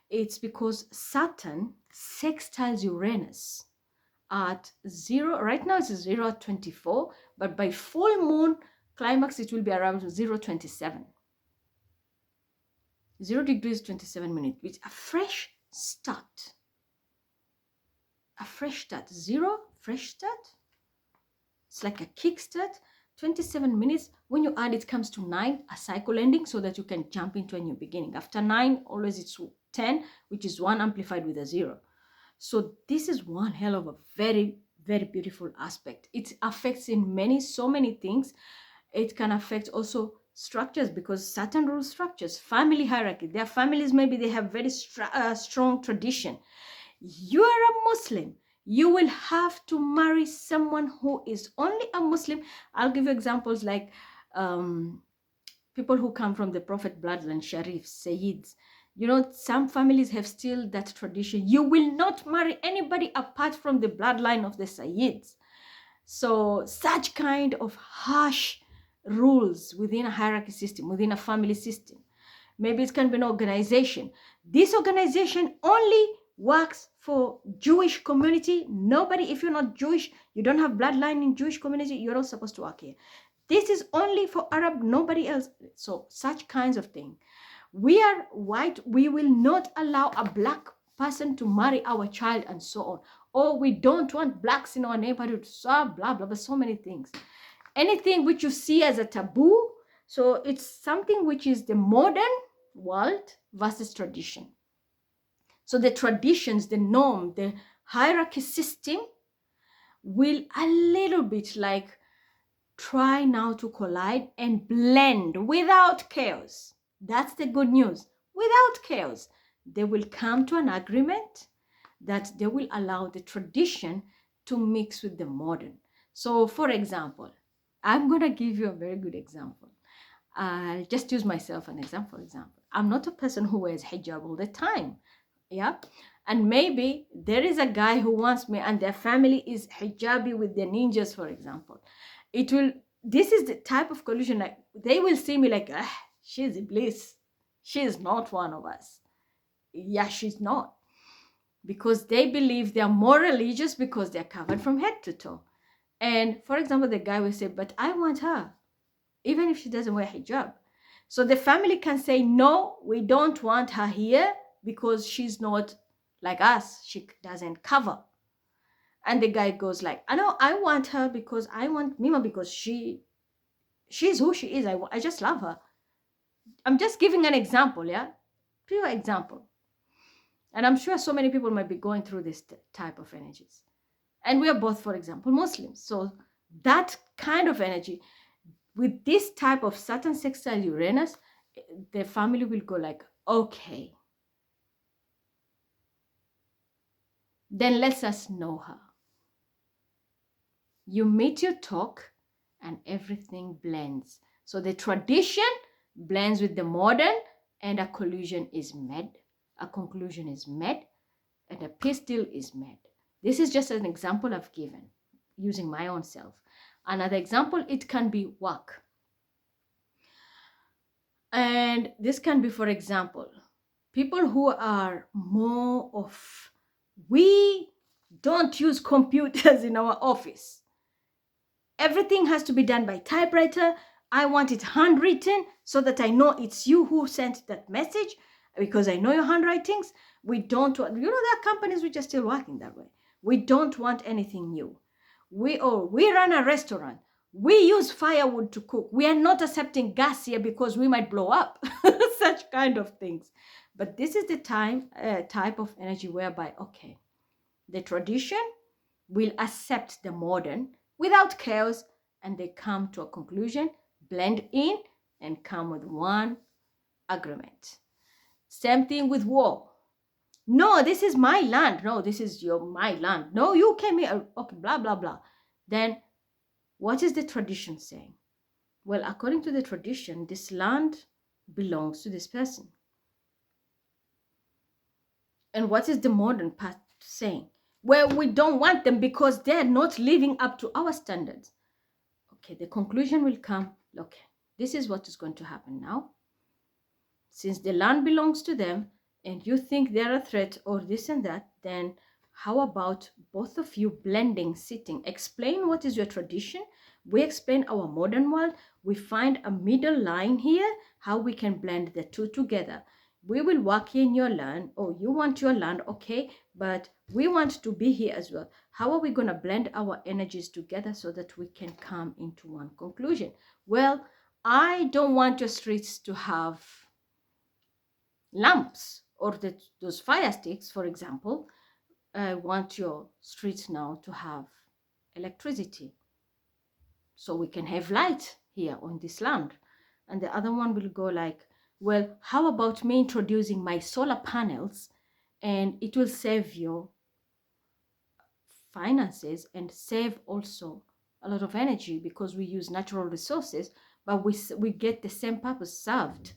it's because Saturn sextiles Uranus at 0. Right now it's 0 at 24, but by full moon climax it will be around 0 27. 0 degrees 27 minutes, with a fresh start. A fresh start. 0, fresh start. It's like a kickstart. 27 minutes. When you add, it comes to 9, a cycle ending, so that you can jump into a new beginning. After 9, always it's 10, which is 1 amplified with a 0. So this is one hell of a very, very beautiful aspect. It affects in so many things. It can affect also structures, because Saturn rules structures, family hierarchy. Their families, maybe they have very strong tradition. You are a Muslim. You will have to marry someone who is only a Muslim. I'll give you examples like people who come from the Prophet bloodline, Sharifs, Sayyids. You know, some families have still that tradition. You will not marry anybody apart from the bloodline of the Sayyids. So such kind of harsh rules within a hierarchy system, within a family system. Maybe it can be an organization. This organization only works for Jewish community. Nobody, if you're not Jewish, you don't have bloodline in Jewish community, you're not supposed to work here. This is only for Arab, nobody else. So such kinds of thing. We are white, we will not allow a black person to marry our child, and so on. Or we don't want blacks in our neighborhood, so blah, blah, blah, so many things. Anything which you see as a taboo, so it's something which is the modern world versus tradition. So the traditions, the norm, the hierarchy system will a little bit like try now to collide and blend without chaos. That's the good news. Without chaos, they will come to an agreement that they will allow the tradition to mix with the modern. So for example, I'm going to give you a very good example. I'll just use myself an example. I'm not a person who wears hijab all the time. Yeah. And maybe there is a guy who wants me and their family is hijabi with the ninjas, for example. This is the type of collusion, like they will see me like, she's Iblis. She is not one of us. Yeah, she's not. Because they believe they are more religious because they're covered from head to toe. And for example, the guy will say, but I want her, even if she doesn't wear hijab. So the family can say, no, we don't want her here because she's not like us. She doesn't cover. And the guy goes like, I know, I want her because I want Mima because she's who she is. I just love her. I'm just giving an example, yeah? Pure example. And I'm sure so many people might be going through this type of energies. And we are both, for example, Muslims. So that kind of energy, with this type of Saturn sextile Uranus, the family will go like, okay, then let us know her. You meet, you talk, and everything blends. So the tradition blends with the modern, and a collusion is made, a conclusion is made, and a peace deal is made. This is just an example I've given using my own self. Another example, it can be work. And this can be, for example, people who are more of, we don't use computers in our office. Everything has to be done by typewriter. I want it handwritten so that I know it's you who sent that message because I know your handwritings. We don't want, there are companies which are still working that way. We don't want anything new. We run a restaurant. We use firewood to cook. We are not accepting gas here because we might blow up. Such kind of things. But this is the type of energy whereby, okay, the tradition will accept the modern without chaos, and they come to a conclusion, blend in, and come with one agreement. Same thing with war. No, this is my land. No, this is my land. No, you came here. Okay, blah, blah, blah. Then what is the tradition saying? Well, according to the tradition, this land belongs to this person. And what is the modern path saying? Well, we don't want them because they're not living up to our standards. Okay, the conclusion will come. Okay, this is what is going to happen now. Since the land belongs to them and you think they're a threat or this and that, then how about both of you blending, sitting, explain what is your tradition. We explain our modern world. We find a middle line here, how we can blend the two together. We will work in your land. Oh, you want your land, okay, but we want to be here as well. How are we going to blend our energies together so that we can come into one conclusion? Well, I don't want your streets to have lamps or those fire sticks, for example. I want your streets now to have electricity so we can have light here on this land. And the other one will go like, well, how about me introducing my solar panels, and it will save your finances and save also a lot of energy because we use natural resources, but we get the same purpose served,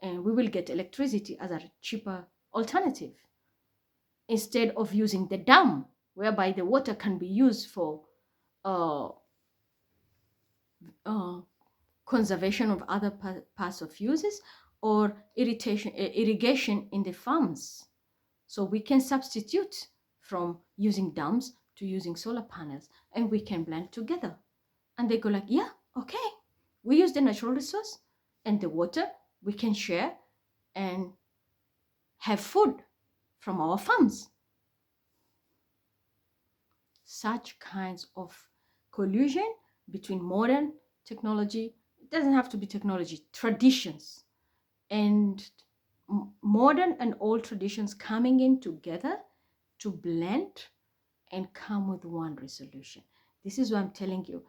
and we will get electricity as a cheaper alternative instead of using the dam, whereby the water can be used for uh, uh, conservation of other parts of uses or irrigation in the farms. So we can substitute from using dams to using solar panels, and we can blend together. And they go like, yeah, okay, we use the natural resource and the water we can share and have food from our farms. Such kinds of collusion between modern technology, it doesn't have to be technology, traditions, and modern and old traditions coming in together to blend and come with one resolution. This is what I'm telling you.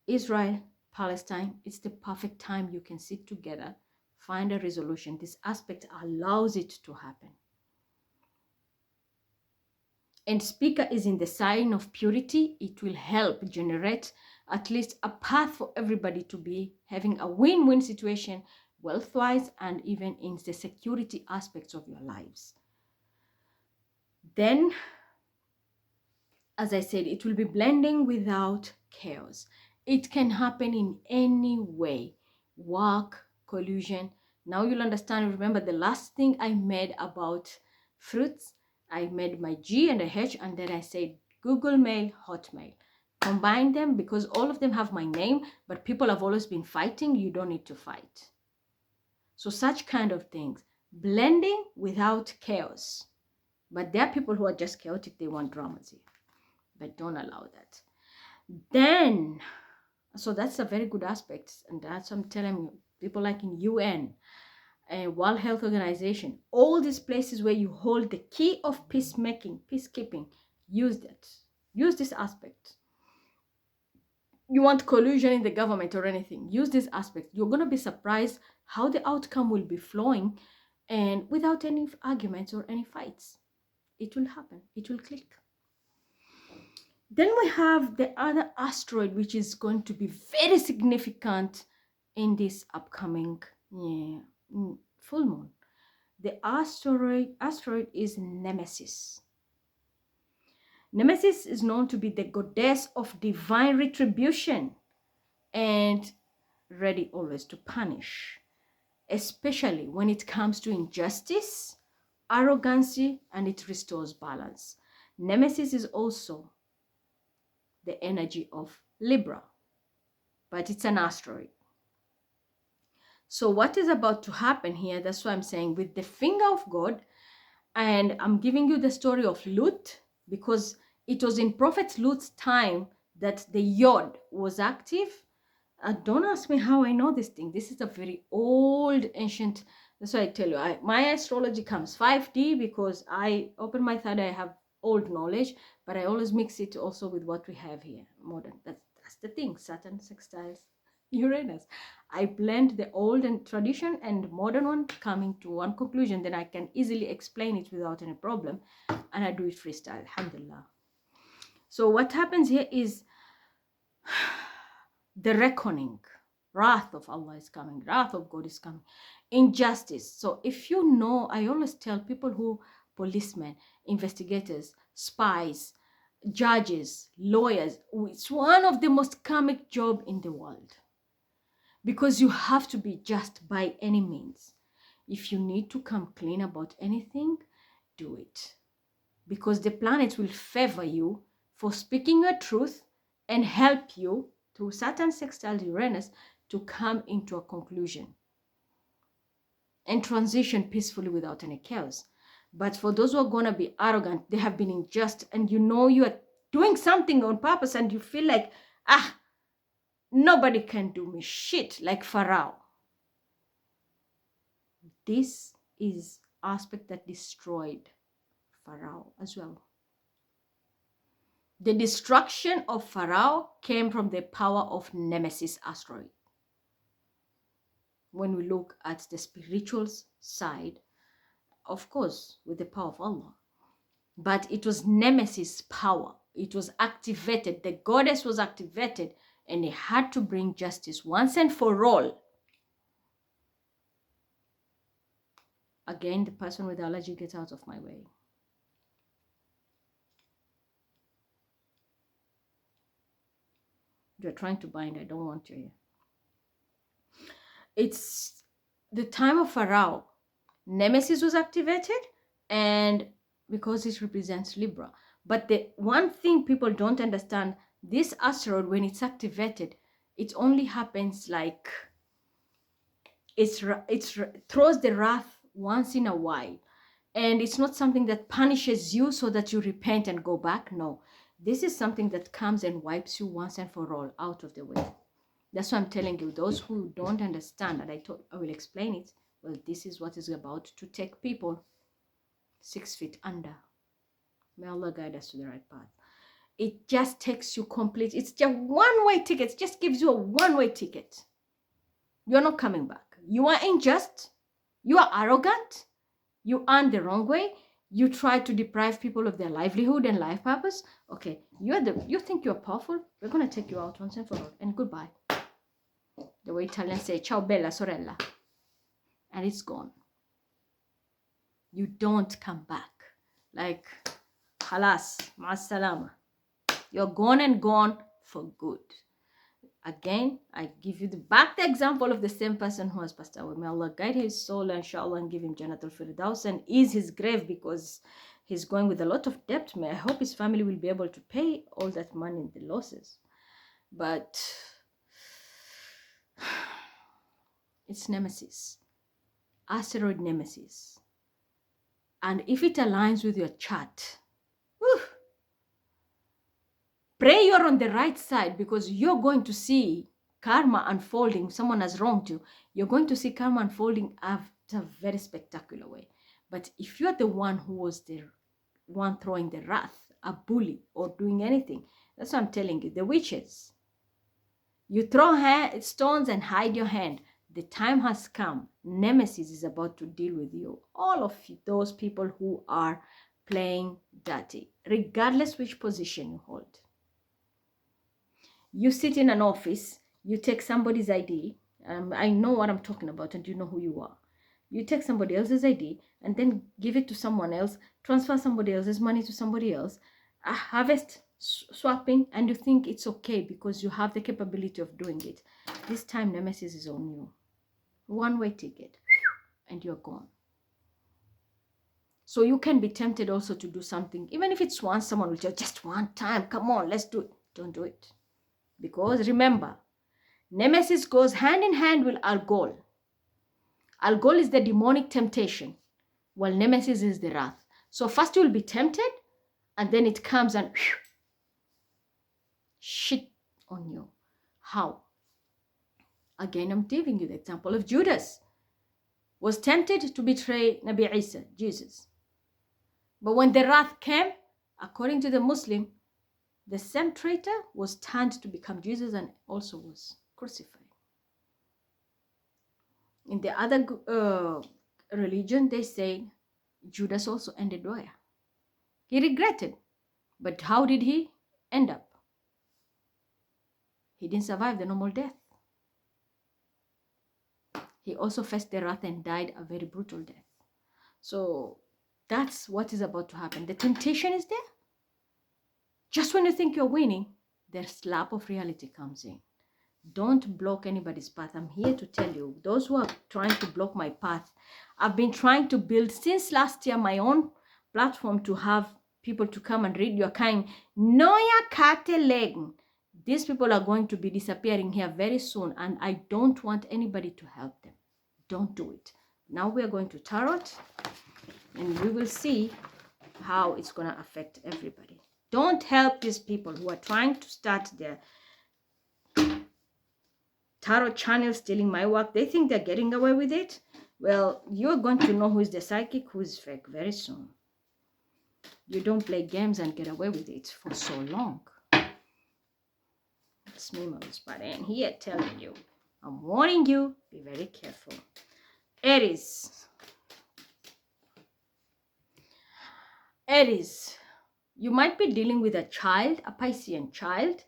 Israel, Palestine, it's the perfect time you can sit together, find a resolution. This aspect allows it to happen. And speaker is in the sign of purity. It will help generate at least a path for everybody to be having a win-win situation, wealth-wise and even in the security aspects of your lives. Then, as I said, it will be blending without chaos. It can happen in any way. Work, collusion. Now you'll understand. Remember the last thing I made about fruits? I made my G and a H, and then I said Google Mail, Hotmail. Combine them because all of them have my name, but people have always been fighting. You don't need to fight. So such kind of things. Blending without chaos. But there are people who are just chaotic. They want dramas here. But don't allow that. Then, so that's a very good aspect. And that's what I'm telling you. People like in UN, and World Health Organization, all these places where you hold the key of peacemaking, peacekeeping, use that. Use this aspect. You want collusion in the government or anything, use this aspect. You're going to be surprised how the outcome will be flowing, and without any arguments or any fights. It will happen. It will click. Then we have the other asteroid, which is going to be very significant in this upcoming full moon. The asteroid is Nemesis. Nemesis is known to be the goddess of divine retribution and ready always to punish, especially when it comes to injustice, arrogancy, and it restores balance. Nemesis is also the energy of Libra, but it's an asteroid. So what is about to happen here? That's why I'm saying with the finger of God. And I'm giving you the story of Lut, because it was in Prophet Lut's time that the Yod was active. Don't ask me how I know this thing. This is a very old, ancient. That's why I tell you, my astrology comes 5D, because I open my third eye, I have old knowledge, but I always mix it also with what we have here, modern. That's the thing. Saturn sextiles Uranus. I blend the old and tradition and modern one, coming to one conclusion. Then I can easily explain it without any problem, and I do it freestyle. Alhamdulillah. So what happens here is the reckoning. Wrath of Allah is coming. Wrath of God is coming. Injustice. So if you know, I always tell people who, policemen, investigators, spies, judges, lawyers, it's one of the most karmic job in the world, because you have to be just by any means. If you need to come clean about anything, do it, because the planets will favor you for speaking your truth and help you through Saturn sextile Uranus to come into a conclusion and transition peacefully without any chaos. But for those who are going to be arrogant, they have been unjust, and you know you are doing something on purpose, and you feel like, nobody can do me shit, like Pharaoh. This is aspect that destroyed Pharaoh as well. The destruction of Pharaoh came from the power of Nemesis asteroid. When we look at the spiritual side, of course, with the power of Allah, but it was Nemesis power. It was activated. The goddess was activated, and they had to bring justice once and for all. Again, the person with the allergy, get out of my way. You're trying to bind. I don't want you here. It's the time of Pharaoh. Nemesis was activated, and because it represents Libra. But the one thing people don't understand, this asteroid, when it's activated, it only happens like it throws the wrath once in a while. And it's not something that punishes you so that you repent and go back. No, this is something that comes and wipes you once and for all out of the way. That's why I'm telling you, those who don't understand, and I will explain it, well, this is what is about to take people 6 feet under. May Allah guide us to the right path. It just takes you complete. It's just one-way ticket. It just gives you a one-way ticket. You're not coming back. You are unjust. You are arrogant. You earn the wrong way. You try to deprive people of their livelihood and life purpose. Okay, you think you're powerful? We're going to take you out once and for all. And goodbye. The way Italians say, ciao bella sorella. And it's gone. You don't come back. Like, halas, ma'as-salama. You're gone and gone for good. Again, I give you the example of the same person who has passed away. May Allah guide his soul, inshallah, and give him Jannatul Firdaus and ease his grave, because he's going with a lot of debt. I hope his family will be able to pay all that money in the losses. But it's Nemesis. Asteroid Nemesis. And if it aligns with your chart, pray you're on the right side, because you're going to see karma unfolding. Someone has wronged you. You're going to see karma unfolding after a very spectacular way. But if you're the one who was the one throwing the wrath, a bully, or doing anything, that's what I'm telling you. The witches. You throw stones and hide your hand. The time has come. Nemesis is about to deal with you. All of those people who are playing dirty, regardless which position you hold. You sit in an office, you take somebody's ID. I know what I'm talking about, and you know who you are. You take somebody else's ID and then give it to someone else, transfer somebody else's money to somebody else, harvest swapping, and you think it's okay because you have the capability of doing it. This time, Nemesis is on you. One-way ticket, and you're gone. So you can be tempted also to do something, even if it's once. Someone will tell, just one time, come on, let's do it. Don't do it. Because remember, Nemesis goes hand in hand with Algol. Algol is the demonic temptation, while Nemesis is the wrath. So first you will be tempted, and then it comes and shit on you. How? Again, I'm giving you the example of Judas. Was tempted to betray Nabi Isa, Jesus. But when the wrath came, according to the Muslim, the same traitor was turned to become Jesus and also was crucified. In the other religion, they say Judas also ended where? He regretted. But how did he end up? He didn't survive the normal death. He also faced the wrath and died a very brutal death. So that's what is about to happen. The temptation is there. Just when you think you're winning, the slap of reality comes in. Don't block anybody's path. I'm here to tell you, those who are trying to block my path, I've been trying to build since last year my own platform to have people to come and read your kind. Noya Kate Legen. These people are going to be disappearing here very soon, and I don't want anybody to help them. Don't do it. Now we are going to tarot, and we will see how it's going to affect everybody. Don't help these people who are trying to start their tarot channel stealing my work. They think they're getting away with it. Well, you're going to know who is the psychic, who is fake very soon. You don't play games and get away with it for so long. It's me, Maurice Baren, here telling you. I'm warning you, be very careful. Aries. Aries. You might be dealing with a child, a Piscean child.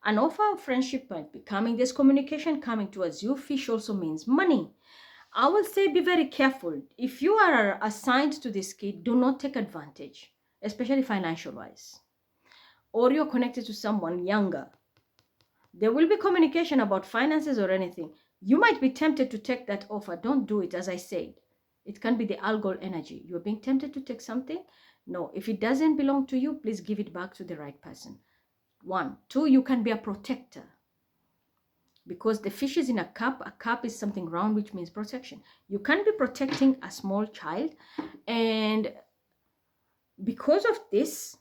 An offer of friendship might be coming. There's communication coming towards you. Fish also means money. I will say be very careful. If you are assigned to this kid, do not take advantage, especially financial-wise. Or you're connected to someone younger. There will be communication about finances or anything. You might be tempted to take that offer. Don't do it, as I said. It can be the Algol energy. You're being tempted to take something. No, if it doesn't belong to you, please give it back to the right person. 1. 2, you can be a protector. Because the fish is in a cup is something round, which means protection. You can be protecting a small child, and because of this,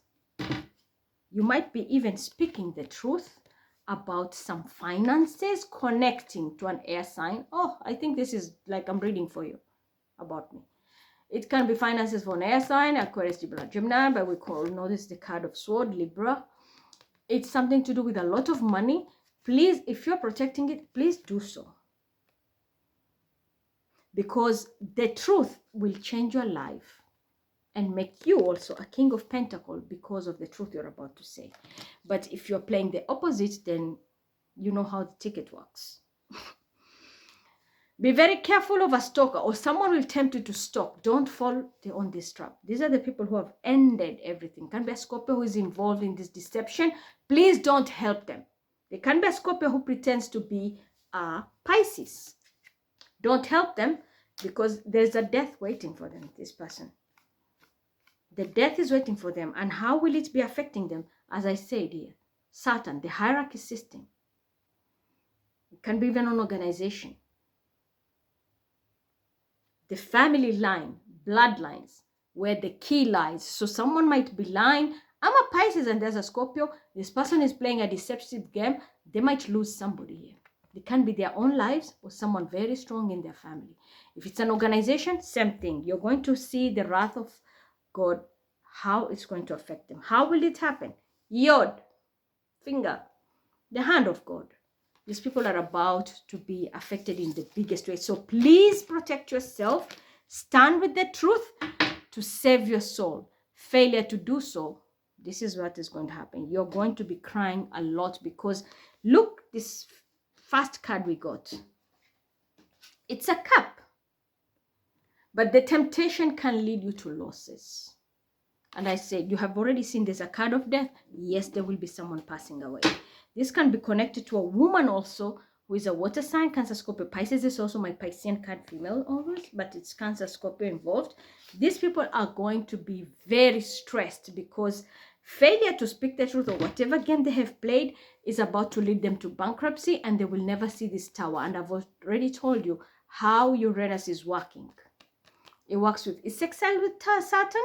you might be even speaking the truth about some finances connecting to an air sign. Oh, I think this is like I'm reading for you about me. It can be finances for an air sign, Aquarius, Libra, Gemini, but we know this is the card of sword, Libra. It's something to do with a lot of money. Please, if you're protecting it, please do so. Because the truth will change your life and make you also a king of pentacles because of the truth you're about to say. But if you're playing the opposite, then you know how the ticket works. Be very careful of a stalker, or someone will tempt you to stalk. Don't fall on this trap. These are the people who have ended everything. Can be a Scorpio who is involved in this deception. Please don't help them. There can be a Scorpio who pretends to be a Pisces. Don't help them, because there's a death waiting for them, this person. The death is waiting for them. And how will it be affecting them? As I said here, Saturn, the hierarchy system. It can be even an organization. The family line, bloodlines, where the key lies. So someone might be lying. I'm a Pisces and there's a Scorpio. This person is playing a deceptive game. They might lose somebody here. It can be their own lives or someone very strong in their family. If it's an organization, same thing. You're going to see the wrath of God, how it's going to affect them. How will it happen? Yod, finger, the hand of God. These people are about to be affected in the biggest way. So please protect yourself. Stand with the truth to save your soul. Failure to do so, this is what is going to happen. You're going to be crying a lot, because look, this first card we got. It's a cup. But the temptation can lead you to losses. And I said, you have already seen there's a card of death. Yes, there will be someone passing away. This can be connected to a woman also who is a water sign, Cancer, Scorpio, Pisces. This is also my Piscean card, female always, but it's Cancer, Scorpio involved. These people are going to be very stressed, because failure to speak the truth, or whatever game they have played, is about to lead them to bankruptcy, and they will never see this tower. And I've already told you, how Uranus is working. It works with, it's sextile with Saturn,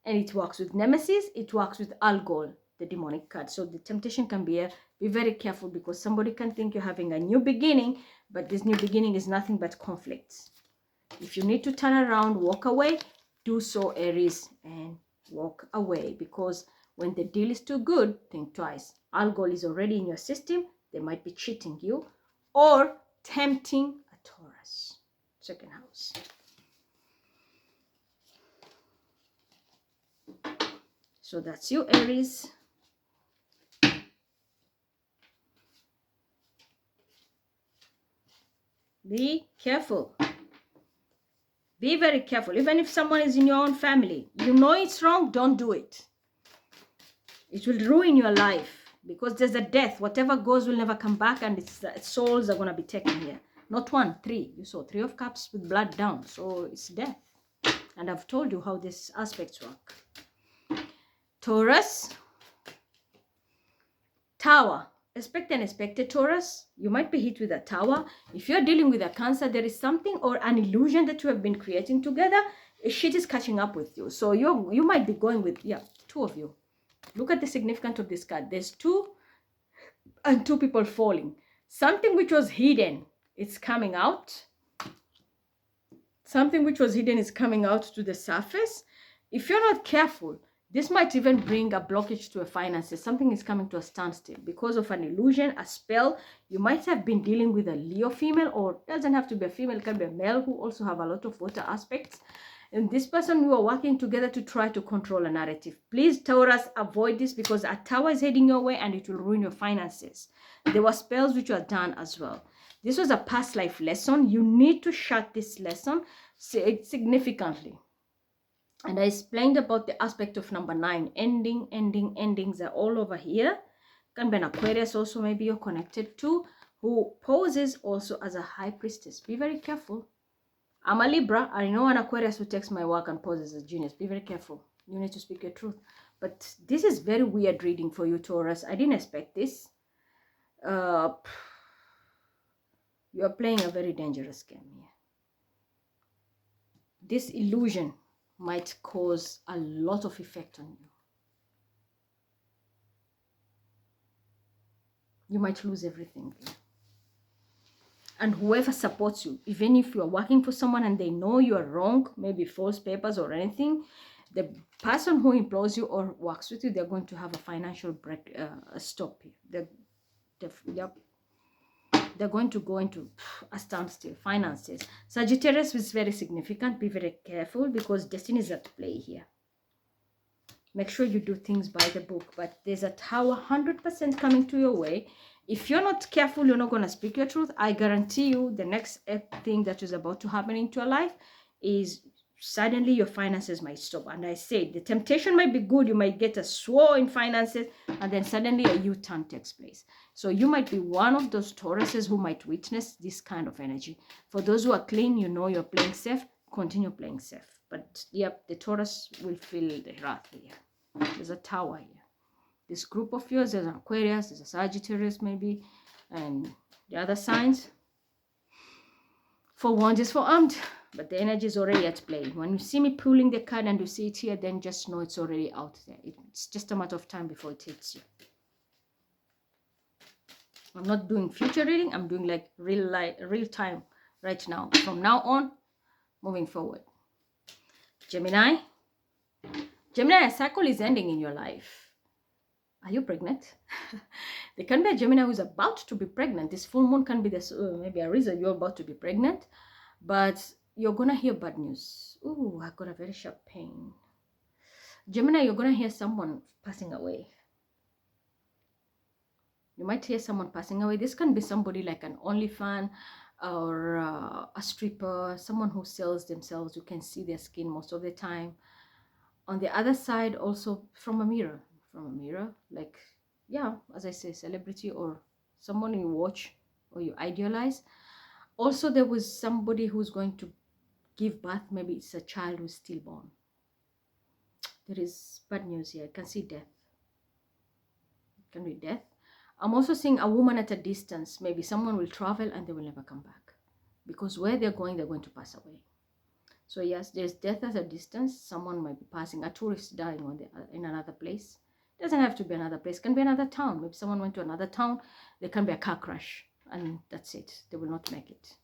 and it works with Nemesis. It works with Algol, the demonic card. So the temptation can be be very careful, because somebody can think you're having a new beginning, but this new beginning is nothing but conflicts. If you need to turn around, walk away, do so, Aries, and walk away, because when the deal is too good, think twice. Algol is already in your system. They might be cheating you or tempting a Taurus. Second house. So that's you, Aries. Be careful. Be very careful. Even if someone is in your own family, you know it's wrong, don't do it. It will ruin your life, because there's a death. Whatever goes will never come back, and it's souls are going to be taken here. Not one, three. You saw 3 of Cups with blood down. So it's death. And I've told you how these aspects work. Taurus. Tower. Expect unexpected, Taurus. You might be hit with a tower. If you're dealing with a Cancer, there is something or an illusion that you have been creating together. Shit is catching up with you. So you might be going with, 2 of you. Look at the significance of this card. There's 2 and 2 people falling. Something which was hidden, it's coming out. Something which was hidden is coming out to the surface. If you're not careful, this might even bring a blockage to your finances. Something is coming to a standstill because of an illusion, a spell. You might have been dealing with a Leo female, or it doesn't have to be a female, it can be a male who also have a lot of water aspects. And this person, you are working together to try to control a narrative. Please, Taurus, avoid this, because a tower is heading your way and it will ruin your finances. There were spells which were done as well. This was a past life lesson. You need to shut this lesson significantly. And I explained about the aspect of number 9. Endings are all over here. Can be an Aquarius also, maybe you're connected to, who poses also as a high priestess. Be very careful. I'm a Libra. I know an Aquarius who takes my work and poses as genius. Be very careful. You need to speak your truth. But this is very weird reading for you, Taurus. I didn't expect this. You are playing a very dangerous game here. This illusion might cause a lot of effect on you. You might lose everything. And whoever supports you, even if you are working for someone and they know you are wrong, maybe false papers or anything, the person who employs you or works with you, they're going to have a financial break, stop here. They're going to go into a standstill, finances. Sagittarius is very significant. Be very careful, because destiny is at play here. Make sure you do things by the book. But there's a tower 100% coming to your way. If you're not careful, you're not going to speak your truth. I guarantee you the next thing that is about to happen into your life is suddenly your finances might stop. And I say the temptation might be good. You might get a swore in finances, and then suddenly a U-turn takes place. So you might be one of those Tauruses who might witness this kind of energy. For those who are clean, you know you're playing safe. Continue playing safe. But yep, the Taurus will feel the wrath here. There's a tower here. This group of yours, there's an Aquarius, there's a Sagittarius maybe, and the other signs. For one is for armed, but the energy is already at play. When you see me pulling the card and you see it here, then just know it's already out there. It's just a matter of time before it hits you. I'm not doing future reading. I'm doing like real time right now. From now on, moving forward. Gemini. Gemini, a cycle is ending in your life. Are you pregnant? There can be a Gemini who's about to be pregnant. This full moon can be this, maybe a reason you're about to be pregnant. But you're going to hear bad news. Ooh, I got a very sharp pain. Gemini, you're going to hear someone passing away. You might hear someone passing away. This can be somebody like an OnlyFans or a stripper, someone who sells themselves. You can see their skin most of the time. On the other side, also from a mirror, like, yeah, as I say, celebrity or someone you watch or you idealize. Also, there was somebody who's going to give birth. Maybe it's a child who's stillborn. There is bad news here. I can see death. It can be death. I'm also seeing a woman at a distance. Maybe someone will travel and they will never come back. because where they're going to pass away. So yes, there's death at a distance. Someone might be passing, a tourist dying in another place. It doesn't have to be another place, it can be another town. Maybe someone went to another town, there can be a car crash, and that's it. They will not make it.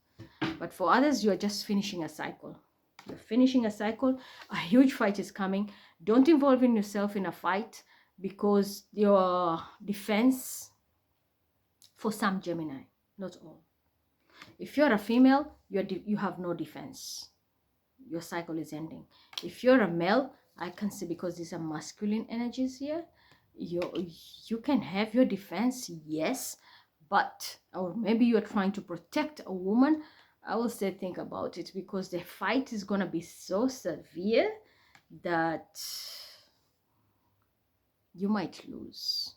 But for others, you are just finishing a cycle. You're finishing a cycle. A huge fight is coming. Don't involve yourself in a fight, because your defense, for some Gemini, not all. If you're a female, you have no defense. Your cycle is ending. If you're a male, I can see, because these are masculine energies here, you can have your defense, yes, but, or maybe you're trying to protect a woman. I will say think about it, because the fight is going to be so severe that you might lose.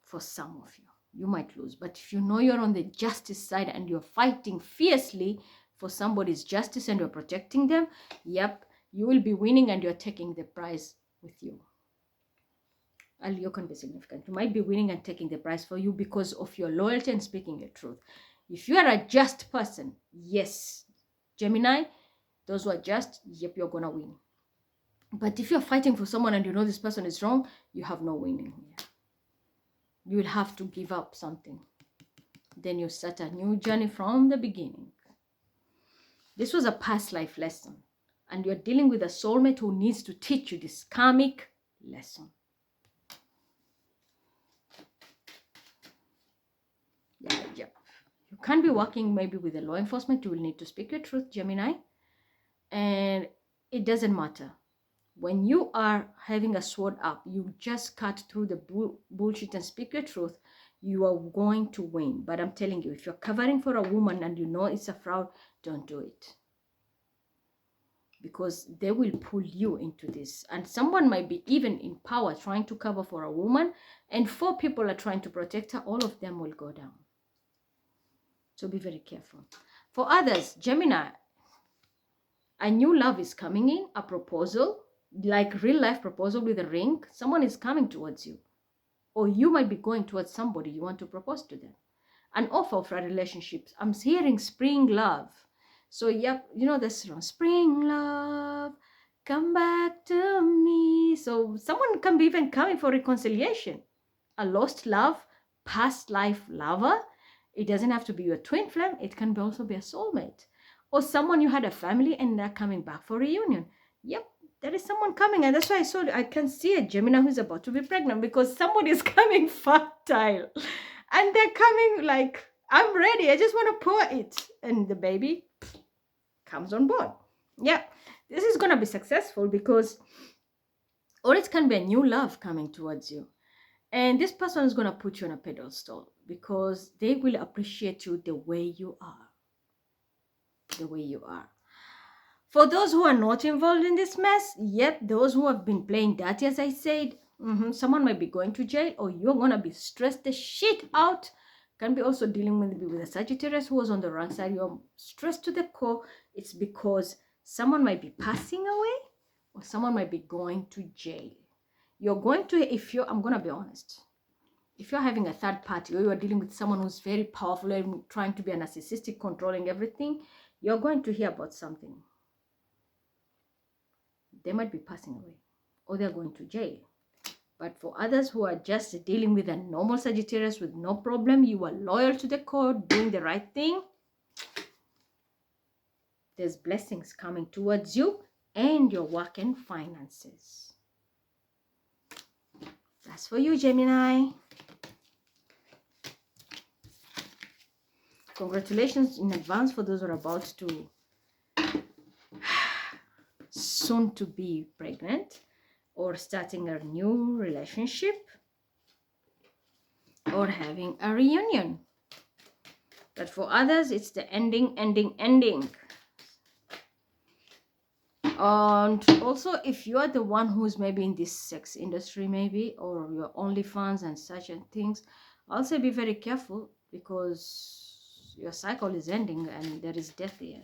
For some of you might lose. But if you know you're on the justice side and you're fighting fiercely for somebody's justice and you're protecting them, yep, you will be winning, and you're taking the prize with you. And you can be significant. You might be winning and taking the prize for you because of your loyalty and speaking your truth. If you are a just person, yes, Gemini, those who are just, yep, you're gonna win. But if you're fighting for someone and you know this person is wrong, you have no winning here. You will have to give up something. Then you start a new journey from the beginning. This was a past life lesson, and you're dealing with a soulmate who needs to teach you this karmic lesson. Yeah. You can't be working maybe with a law enforcement. You will need to speak your truth, Gemini. And it doesn't matter. When you are having a sword up, you just cut through the bullshit and speak your truth, you are going to win. But I'm telling you, if you're covering for a woman and you know it's a fraud, don't do it. Because they will pull you into this. And someone might be even in power trying to cover for a woman, and 4 people are trying to protect her. All of them will go down. So be very careful. For others, Gemini, a new love is coming in, a proposal, like real life proposal with a ring. Someone is coming towards you, or you might be going towards somebody you want to propose to them. An offer for a relationship. I'm hearing spring love. So yep, you know this song, spring love, come back to me. So someone can be even coming for reconciliation. A lost love, past life lover. It doesn't have to be your twin flame. It can also be a soulmate. Or someone you had a family and they're coming back for reunion. Yep, there is someone coming. And that's why I can see a Gemini who's about to be pregnant, because somebody is coming fertile. And they're coming like, I'm ready. I just want to pour it. And the baby comes on board. Yeah, this is going to be successful, because, or it can be a new love coming towards you. And this person is going to put you on a pedestal, because they will appreciate you the way you are. The way you are. For those who are not involved in this mess, yep, those who have been playing dirty, as I said, someone might be going to jail, or you're going to be stressed the shit out. Can be also dealing with a Sagittarius who was on the wrong side. You're stressed to the core. It's because someone might be passing away, or someone might be going to jail. You're going to, I'm going to be honest, if you're having a third party, or you're dealing with someone who's very powerful and trying to be a narcissistic, controlling everything, you're going to hear about something. They might be passing away, or they're going to jail. But for others who are just dealing with a normal Sagittarius with no problem, you are loyal to the core, doing the right thing, there's blessings coming towards you and your work and finances. That's for you, Gemini. Congratulations in advance for those who are about to soon to be pregnant, or starting a new relationship, or having a reunion. But for others, it's the ending. And also, if you are the one who's maybe in this sex industry, maybe, or your OnlyFans and such and things, I'll say be very careful, because your cycle is ending and there is death here.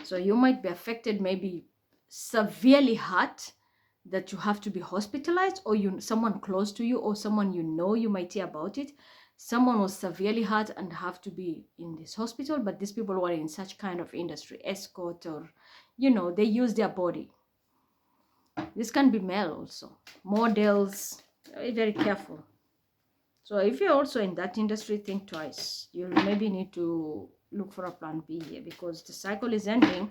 So you might be affected, maybe severely hurt, that you have to be hospitalized, or someone close to you, or someone you know, you might hear about it. someone was severely hurt and have to be in this hospital, but these people were in such kind of industry, escort, or, you know, they use their body. This can be male also, models. Be very careful. So if you're also in that industry, think twice. You maybe need to look for a plan B here, because the cycle is ending,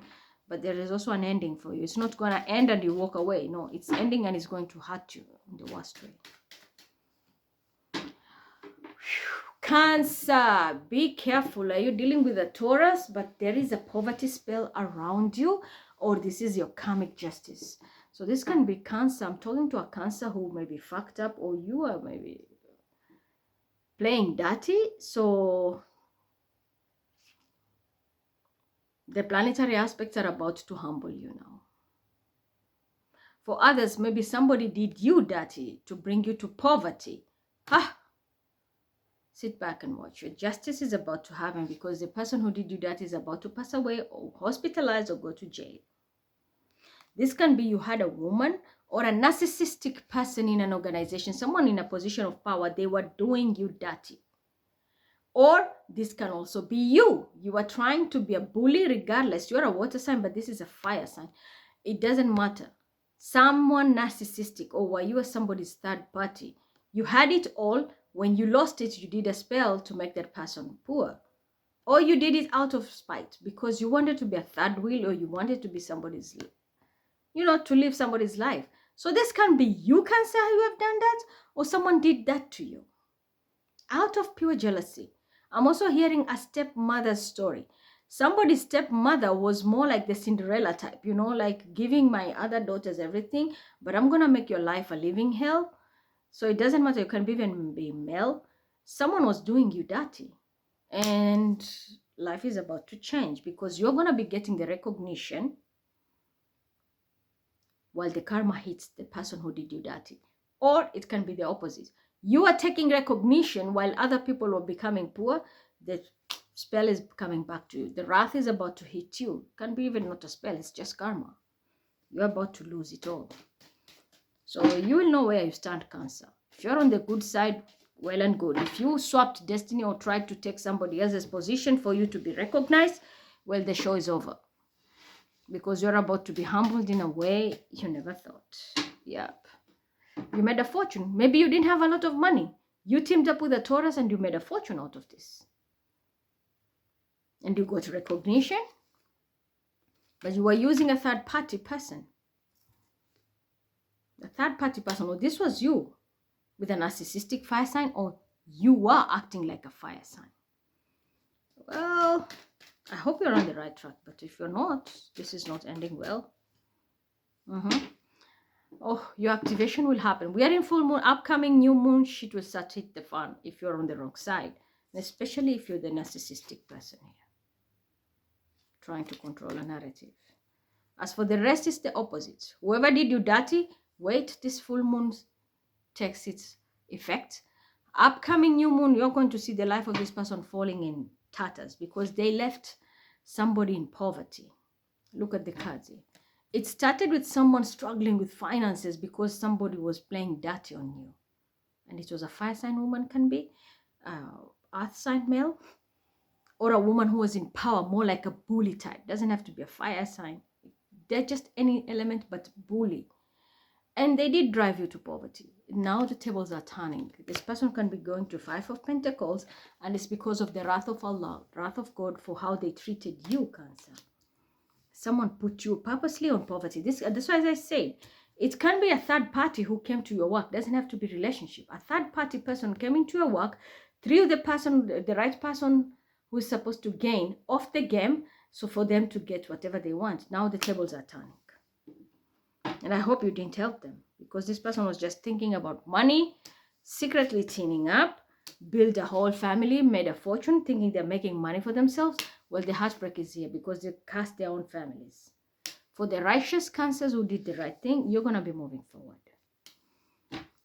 but there is also an ending for you. It's not going to end and you walk away. No, it's ending and it's going to hurt you in the worst way. Cancer, be careful. Are you dealing with a Taurus, but there is a poverty spell around you, or this is your karmic justice? So this can be Cancer. I'm talking to a Cancer who may be fucked up, or you are maybe playing dirty. So the planetary aspects are about to humble you now. For others, maybe somebody did you dirty to bring you to poverty. Sit back and watch. Your justice is about to happen, because the person who did you that is about to pass away, or hospitalized, or go to jail. This can be you had a woman or a narcissistic person in an organization, someone in a position of power, they were doing you dirty. Or this can also be you. You are trying to be a bully regardless. You're a water sign, but this is a fire sign. It doesn't matter. Someone narcissistic, or were you somebody's third party? You had it all. When you lost it, you did a spell to make that person poor. Or you did it out of spite because you wanted to be a third wheel, or you wanted to be somebody's, you know, to live somebody's life. So this can be you, Cancer, who have done that, or someone did that to you out of pure jealousy. I'm also hearing a stepmother's story. Somebody's stepmother was more like the Cinderella type, you know, like giving my other daughters everything, but I'm going to make your life a living hell. So it doesn't matter, you can even be male. Someone was doing you dirty. And life is about to change, because you're going to be getting the recognition while the karma hits the person who did you dirty. Or it can be the opposite. You are taking recognition while other people are becoming poor. The spell is coming back to you. The wrath is about to hit you. It can be even not a spell, it's just karma. You're about to lose it all. So you will know where you stand, Cancer. If you're on the good side, well and good. If you swapped destiny or tried to take somebody else's position for you to be recognized, well, the show is over. Because you're about to be humbled in a way you never thought. Yep. You made a fortune. Maybe you didn't have a lot of money. You teamed up with a Taurus and you made a fortune out of this. And you got recognition. But you were using a third-party person. A third-party person, or this was you with a narcissistic fire sign, or you were acting like a fire sign. Well, I hope you're on the right track, but if you're not, this is not ending well. Oh, your activation will happen. We are in full moon, upcoming new moon, shit will start to hit the fan if you're on the wrong side, especially if you're the narcissistic person here, trying to control a narrative. As for the rest, it's the opposite. Whoever did you dirty, wait, this full moon takes its effect. Upcoming new moon, you're going to see the life of this person falling in tatters, because they left somebody in poverty. Look at the cards here. It started with someone struggling with finances because somebody was playing dirty on you. And it was a fire sign woman, can be, earth sign male, or a woman who was in power, more like a bully type. Doesn't have to be a fire sign. They're just any element but bully. And they did drive you to poverty. Now the tables are turning. This person can be going to 5 of Pentacles, and it's because of the wrath of Allah, wrath of God, for how they treated you, Cancer. Someone put you purposely on poverty. That's why, as I say, it can be a third party who came to your work. It doesn't have to be relationship. A third party person came into your work, threw the right person who is supposed to gain off the game, so for them to get whatever they want. Now the tables are turning. And I hope you didn't help them, because this person was just thinking about money, secretly teaming up, build a whole family, made a fortune, thinking they're making money for themselves. Well, the heartbreak is here because they cast their own families. For the righteous Cancers who did the right thing, you're going to be moving forward.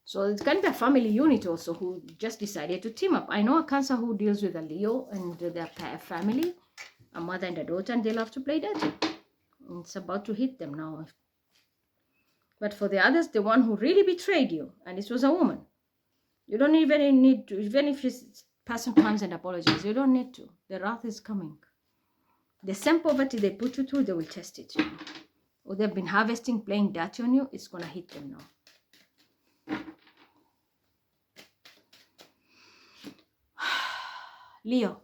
So it can be a family unit also who just decided to team up. I know a Cancer who deals with a Leo and their family, a mother and a daughter, and they love to play dirty. It's about to hit them now. But for the others, the one who really betrayed you, and this was a woman, you don't even need to, even if she's person comes and apologizes, you don't need to. The wrath is coming. The same poverty they put you through, they will test it. Or they've been harvesting, playing dirty on you, it's going to hit them now. Leo.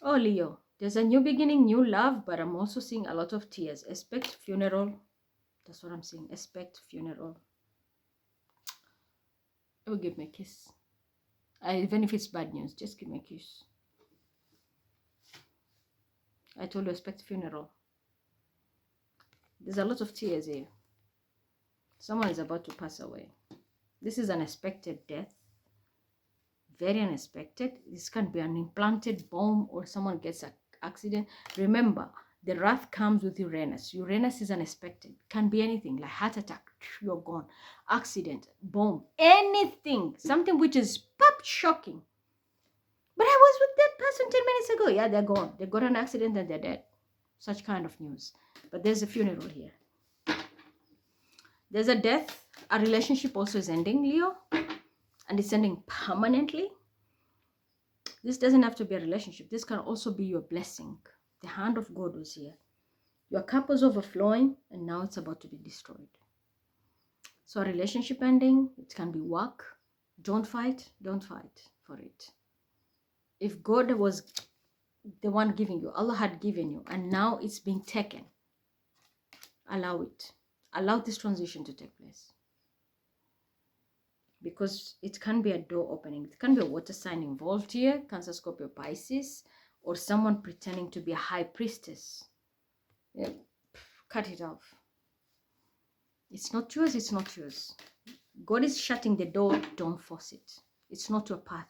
Oh, Leo. There's a new beginning, new love, but I'm also seeing a lot of tears. Expect funeral. That's what I'm seeing. Expect funeral. Oh, give me a kiss. Even if it's bad news, just give me a kiss. I told you, expect funeral. There's a lot of tears here. Someone is about to pass away. This is unexpected death. Very unexpected. This can be an implanted bomb or someone gets an accident. Remember, the wrath comes with Uranus. Uranus is unexpected. Can be anything, like heart attack, you're gone. Accident, bomb, anything. Something which is pop shocking. But I was with that person 10 minutes ago. Yeah, they're gone. They got an accident and they're dead. Such kind of news. But there's a funeral here. There's a death. A relationship also is ending, Leo. And it's ending permanently. This doesn't have to be a relationship. This can also be your blessing. The hand of God was here. Your cup was overflowing and now it's about to be destroyed. So a relationship ending, it can be work. Don't fight for it. If God was the one giving you, Allah had given you, and now it's being taken, allow it. Allow this transition to take place. Because it can be a door opening. It can be a water sign involved here, Cancer, Scorpio, Pisces, or someone pretending to be a high priestess. Yeah. Cut it off. It's not yours, it's not yours. God is shutting the door, don't force it. It's not your path.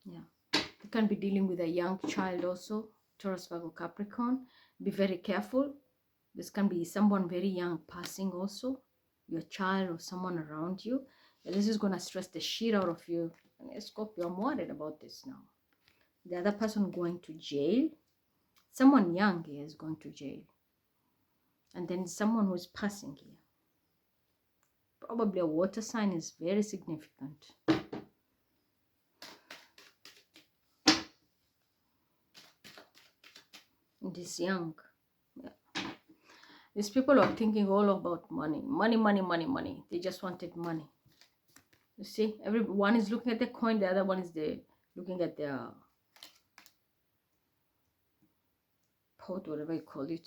Yeah. You can be dealing with a young child also, Taurus, Virgo, Capricorn. Be very careful. This can be someone very young passing also. Your child or someone around you. And this is going to stress the shit out of you. And Scorpio, I'm worried about this now. The other person going to jail. Someone young here is going to jail. And then someone who is passing here. Probably a water sign is very significant. This young. Yeah. These people are thinking all about money. Money. They just wanted money. You see, everyone is looking at the coin, the other one is looking at their pot, whatever you call it.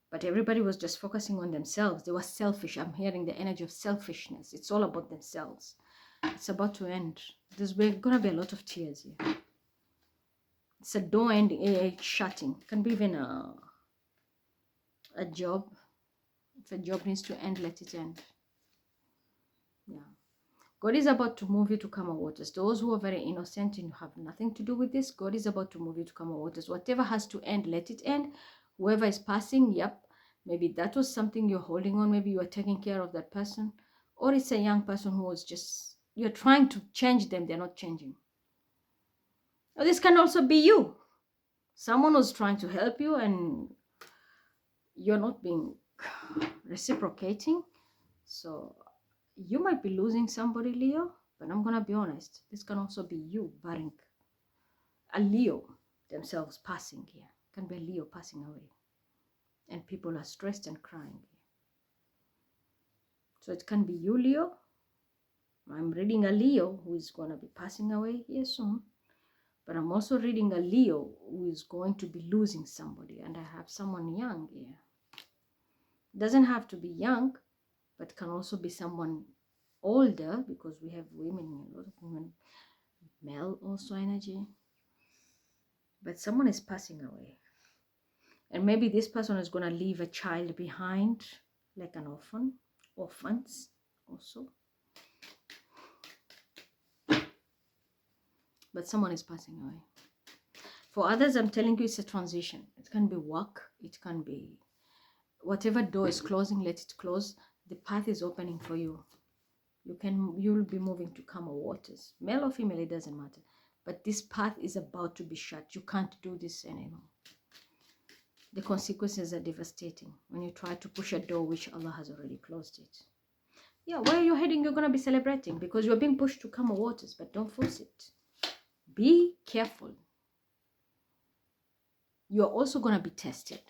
But everybody was just focusing on themselves. They were selfish. I'm hearing the energy of selfishness. It's all about themselves. It's about to end. There's going to be a lot of tears here. It's a door ending, shutting. It can be even a job. If a job needs to end, let it end. Yeah. God is about to move you to calmer waters. Those who are very innocent and have nothing to do with this, God is about to move you to calmer waters. Whatever has to end, let it end. Whoever is passing, yep. Maybe that was something you're holding on. Maybe you are taking care of that person. Or it's a young person who was just, you're trying to change them. They're not changing. Or this can also be you. Someone was trying to help you and you're not being reciprocating. So you might be losing somebody, Leo, but I'm going to be honest. This can also be you barring a Leo themselves passing here. It can be a Leo passing away. And people are stressed and crying. So it can be you, Leo. I'm reading a Leo who is going to be passing away here soon. But I'm also reading a Leo who is going to be losing somebody. And I have someone young here. Doesn't have to be young, but can also be someone older, because we have women, a lot of women, male also energy. But someone is passing away. And maybe this person is going to leave a child behind, like an orphan, orphans also. But someone is passing away. For others, I'm telling you, it's a transition. It can be work. It can be whatever door is closing, let it close. The path is opening for you. You'll be moving to calmer waters. Male or female, it doesn't matter. But this path is about to be shut. You can't do this anymore. The consequences are devastating when you try to push a door which Allah has already closed it. Yeah, where you're heading, you're going to be celebrating because you're being pushed to calmer waters, but don't force it. Be careful. You're also going to be tested.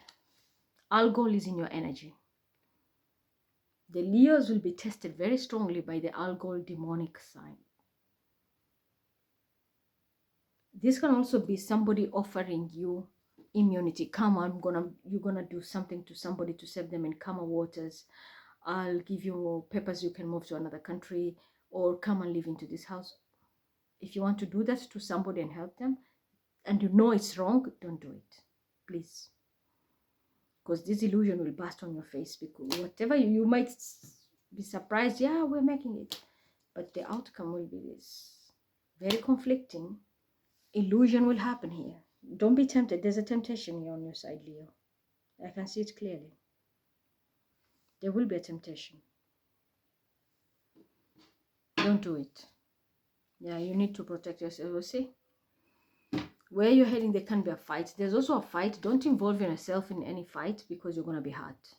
Algol is in your energy. The Leos will be tested very strongly by the Algol demonic sign. This can also be somebody offering you immunity. Come on, you're gonna do something to somebody to save them in calmer waters. I'll give you papers, you can move to another country, or come and live into this house. If you want to do that to somebody and help them, and you know it's wrong, don't do it, please. Because this illusion will burst on your face, because whatever you might be surprised, yeah, we're making it, but the outcome will be this very conflicting. Illusion will happen here. Don't be tempted. There's a temptation here on your side, Leo. I can see it clearly. There will be a temptation. Don't do it. Yeah, you need to protect yourself. You see, where you're heading, there can be a fight. There's also a fight. Don't involve yourself in any fight because you're going to be hurt.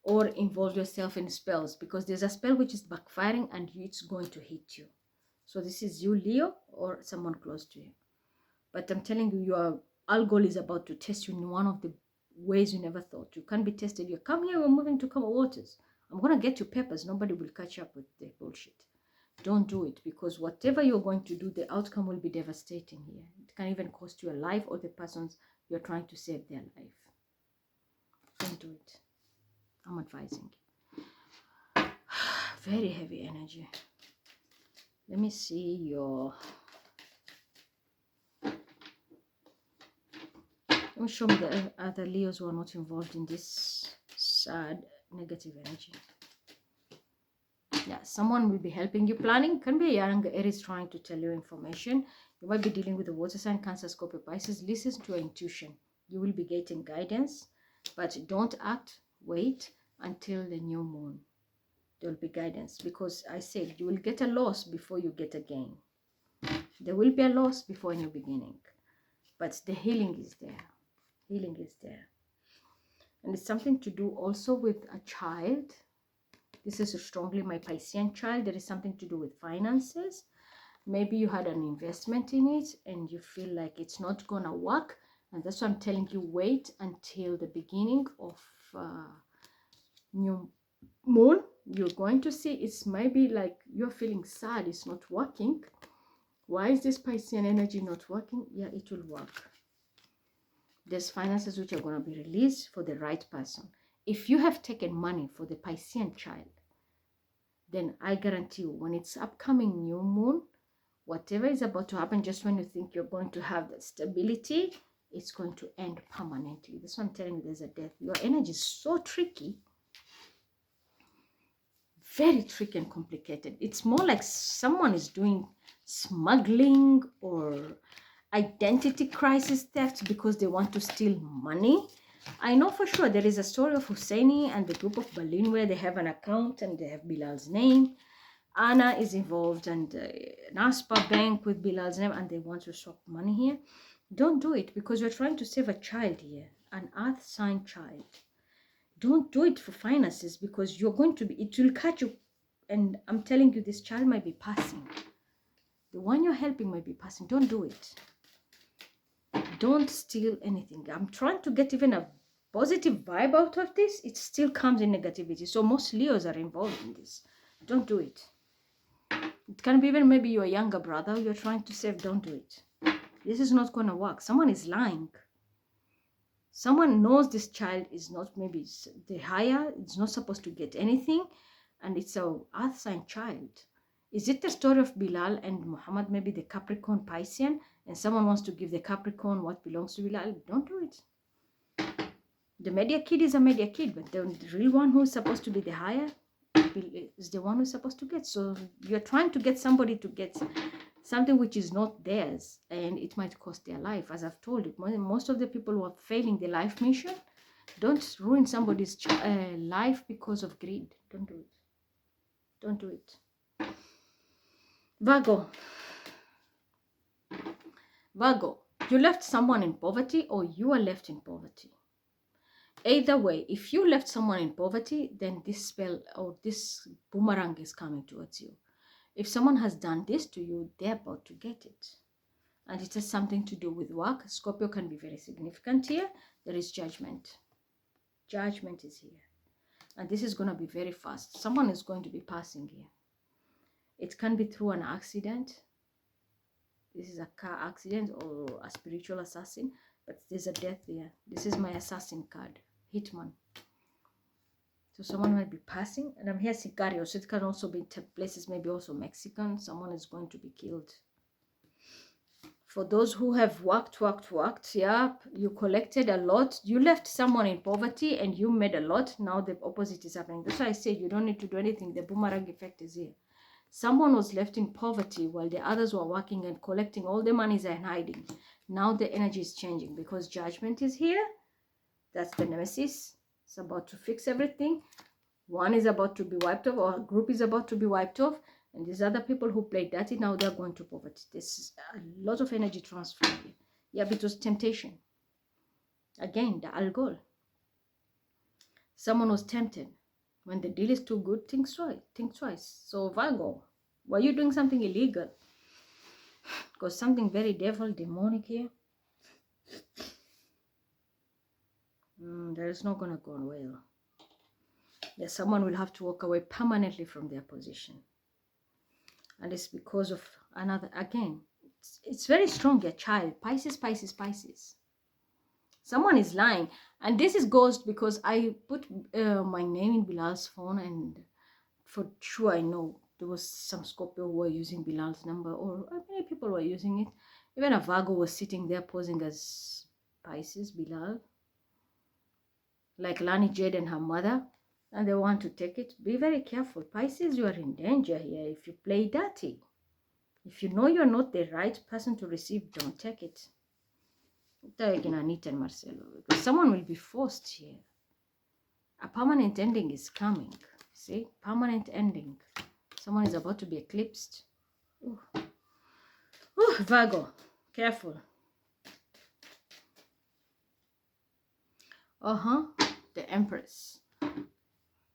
Or involve yourself in spells because there's a spell which is backfiring and it's going to hit you. So this is you, Leo, or someone close to you. But I'm telling you, your Algol is about to test you in one of the ways you never thought. You can't be tested. You come here, we're moving to calmer waters. I'm going to get you papers. Nobody will catch up with the bullshit. Don't do it, because whatever you're going to do, the outcome will be devastating here. It can even cost you a life or the persons you're trying to save their life. Don't do it. I'm advising you. Very heavy energy. Let me see your... Let me show me the other Leos who are not involved in this sad negative energy. Yeah, someone will be helping you planning. Can be a young Aries trying to tell you information. You might be dealing with the water sign, Cancer, Scorpio, Pisces. Listen to your intuition. You will be getting guidance, but don't act. Wait until the new moon. There will be guidance, because I said you will get a loss before you get a gain. There will be a loss before a new beginning, but the healing is there. Healing is there. And it's something to do also with a child. This is strongly my Piscean child. There is something to do with finances. Maybe you had an investment in it and you feel like it's not gonna work, and that's why I'm telling you, wait until the beginning of new moon. You're going to see it's maybe like you're feeling sad, it's not working. Why is this Piscean energy not working? Yeah, it will work. There's finances which are going to be released for the right person. If you have taken money for the Piscean child, then I guarantee you, when it's upcoming new moon, whatever is about to happen, just when you think you're going to have the stability, it's going to end permanently. That's what I'm telling you, there's a death. Your energy is so tricky, very tricky and complicated. It's more like someone is doing smuggling or identity crisis theft because they want to steal money. I know for sure there is a story of Husseini and the group of Berlin where they have an account and they have Bilal's name. Anna is involved, and Naspa Bank with Bilal's name, and they want to swap money here. Don't do it, because you're trying to save a child here, an earth sign child. Don't do it for finances, because you're going to be, it will catch you. And I'm telling you, this child might be passing. The one you're helping might be passing. Don't do it. Don't steal anything. I'm trying to get even a positive vibe out of this. It still comes in negativity. So most Leos are involved in this. Don't do it. It can be even maybe your younger brother you're trying to save. Don't do it. This is not going to work. Someone is lying. Someone knows this child is not, maybe the higher, it's not supposed to get anything, and it's a earth sign child. Is it the story of Bilal and Muhammad, maybe the Capricorn Piscean, and someone wants to give the Capricorn what belongs to Bilal? Don't do it. The media kid is a media kid, but the real one who's supposed to be the higher is the one who's supposed to get. So you're trying to get somebody to get something which is not theirs, and it might cost their life. As I've told you, most of the people who are failing the life mission, don't ruin somebody's life because of greed. Don't do it. Don't do it. Virgo, you left someone in poverty, or you are left in poverty. either way, if you left someone in poverty, then this spell or this boomerang is coming towards you. If someone has done this to you, they're about to get it. And it has something to do with work. Scorpio can be very significant here. There is judgment. Judgment is here. And this is going to be very fast. Someone is going to be passing here. It can be through an accident. This is a car accident or a spiritual assassin. But there's a death there. This is my assassin card. Hitman. So someone might be passing. And I'm here Sicario. So it can also be places, maybe also Mexican. Someone is going to be killed. For those who have worked, yeah, you collected a lot. You left someone in poverty and you made a lot. Now the opposite is happening. That's why I say you don't need to do anything. The boomerang effect is here. Someone was left in poverty while the others were working and collecting all the monies and hiding. Now the energy is changing because judgment is here. That's the Nemesis. It's about to fix everything. One is about to be wiped off, or a group is about to be wiped off. And these other people who played dirty, now they're going to poverty. This is a lot of energy transfer here. Yeah, but it was temptation. Again, the Algol. Someone was tempted. When the deal is too good, think twice. So Virgo, were you doing something illegal? Because something very devil, demonic here. That is not going to go well. That someone will have to walk away permanently from their position. And it's because of another, again, it's very strong, your child. Pisces. Someone is lying. And this is ghost because I put my name in Bilal's phone, and for sure I know there was some Scorpio who were using Bilal's number, or many people were using it. Even a Virgo was sitting there posing as Pisces, Bilal. Like Lani Jade and her mother. And they want to take it. Be very careful. Pisces, you are in danger here if you play dirty. If you know you're not the right person to receive, don't take it. Again, Anita and Marcelo. Because someone will be forced here. A permanent ending is coming. See? Permanent ending. Someone is about to be eclipsed. Ooh. Ooh, Virgo. Careful. The Empress.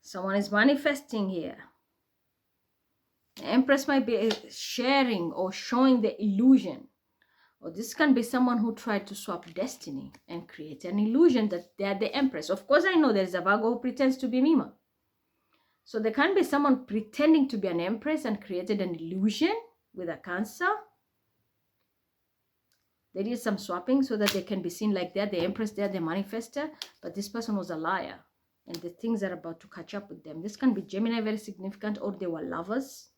Someone is manifesting here. The Empress might be sharing or showing the illusion. Or this can be someone who tried to swap destiny and create an illusion that they are the Empress. Of course, I know there's a Virgo who pretends to be Mima. So there can be someone pretending to be an Empress and created an illusion with a Cancer. They did some swapping so that they can be seen like they're the Empress, they're the manifester. But this person was a liar. And the things are about to catch up with them. This can be Gemini, very significant, or they were lovers.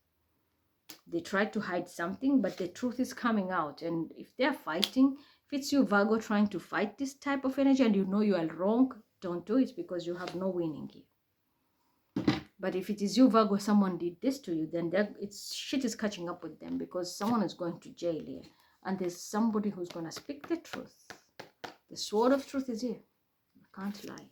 They tried to hide something, but the truth is coming out. And if they're fighting, if it's you, Virgo, trying to fight this type of energy and you know you are wrong, don't do it because you have no winning here. But if it is you, Virgo, someone did this to you, then shit is catching up with them because someone is going to jail here. And there's somebody who's going to speak the truth. The sword of truth is here. You can't lie.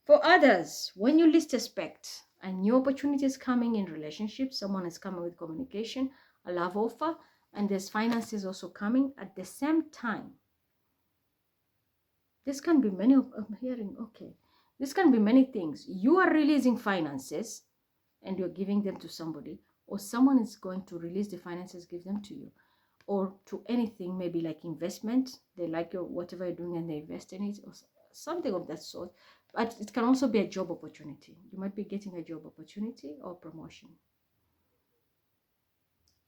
For others, when you least expect, a new opportunity is coming in relationships. Someone is coming with communication, a love offer, and there's finances also coming at the same time. This can be many, I'm hearing, okay. This can be many things. You are releasing finances and you're giving them to somebody, or someone is going to release the finances, give them to you, or to anything, maybe like investment. They like your whatever you're doing and they invest in it, or something of that sort. But it can also be a job opportunity. You might be getting a job opportunity or promotion.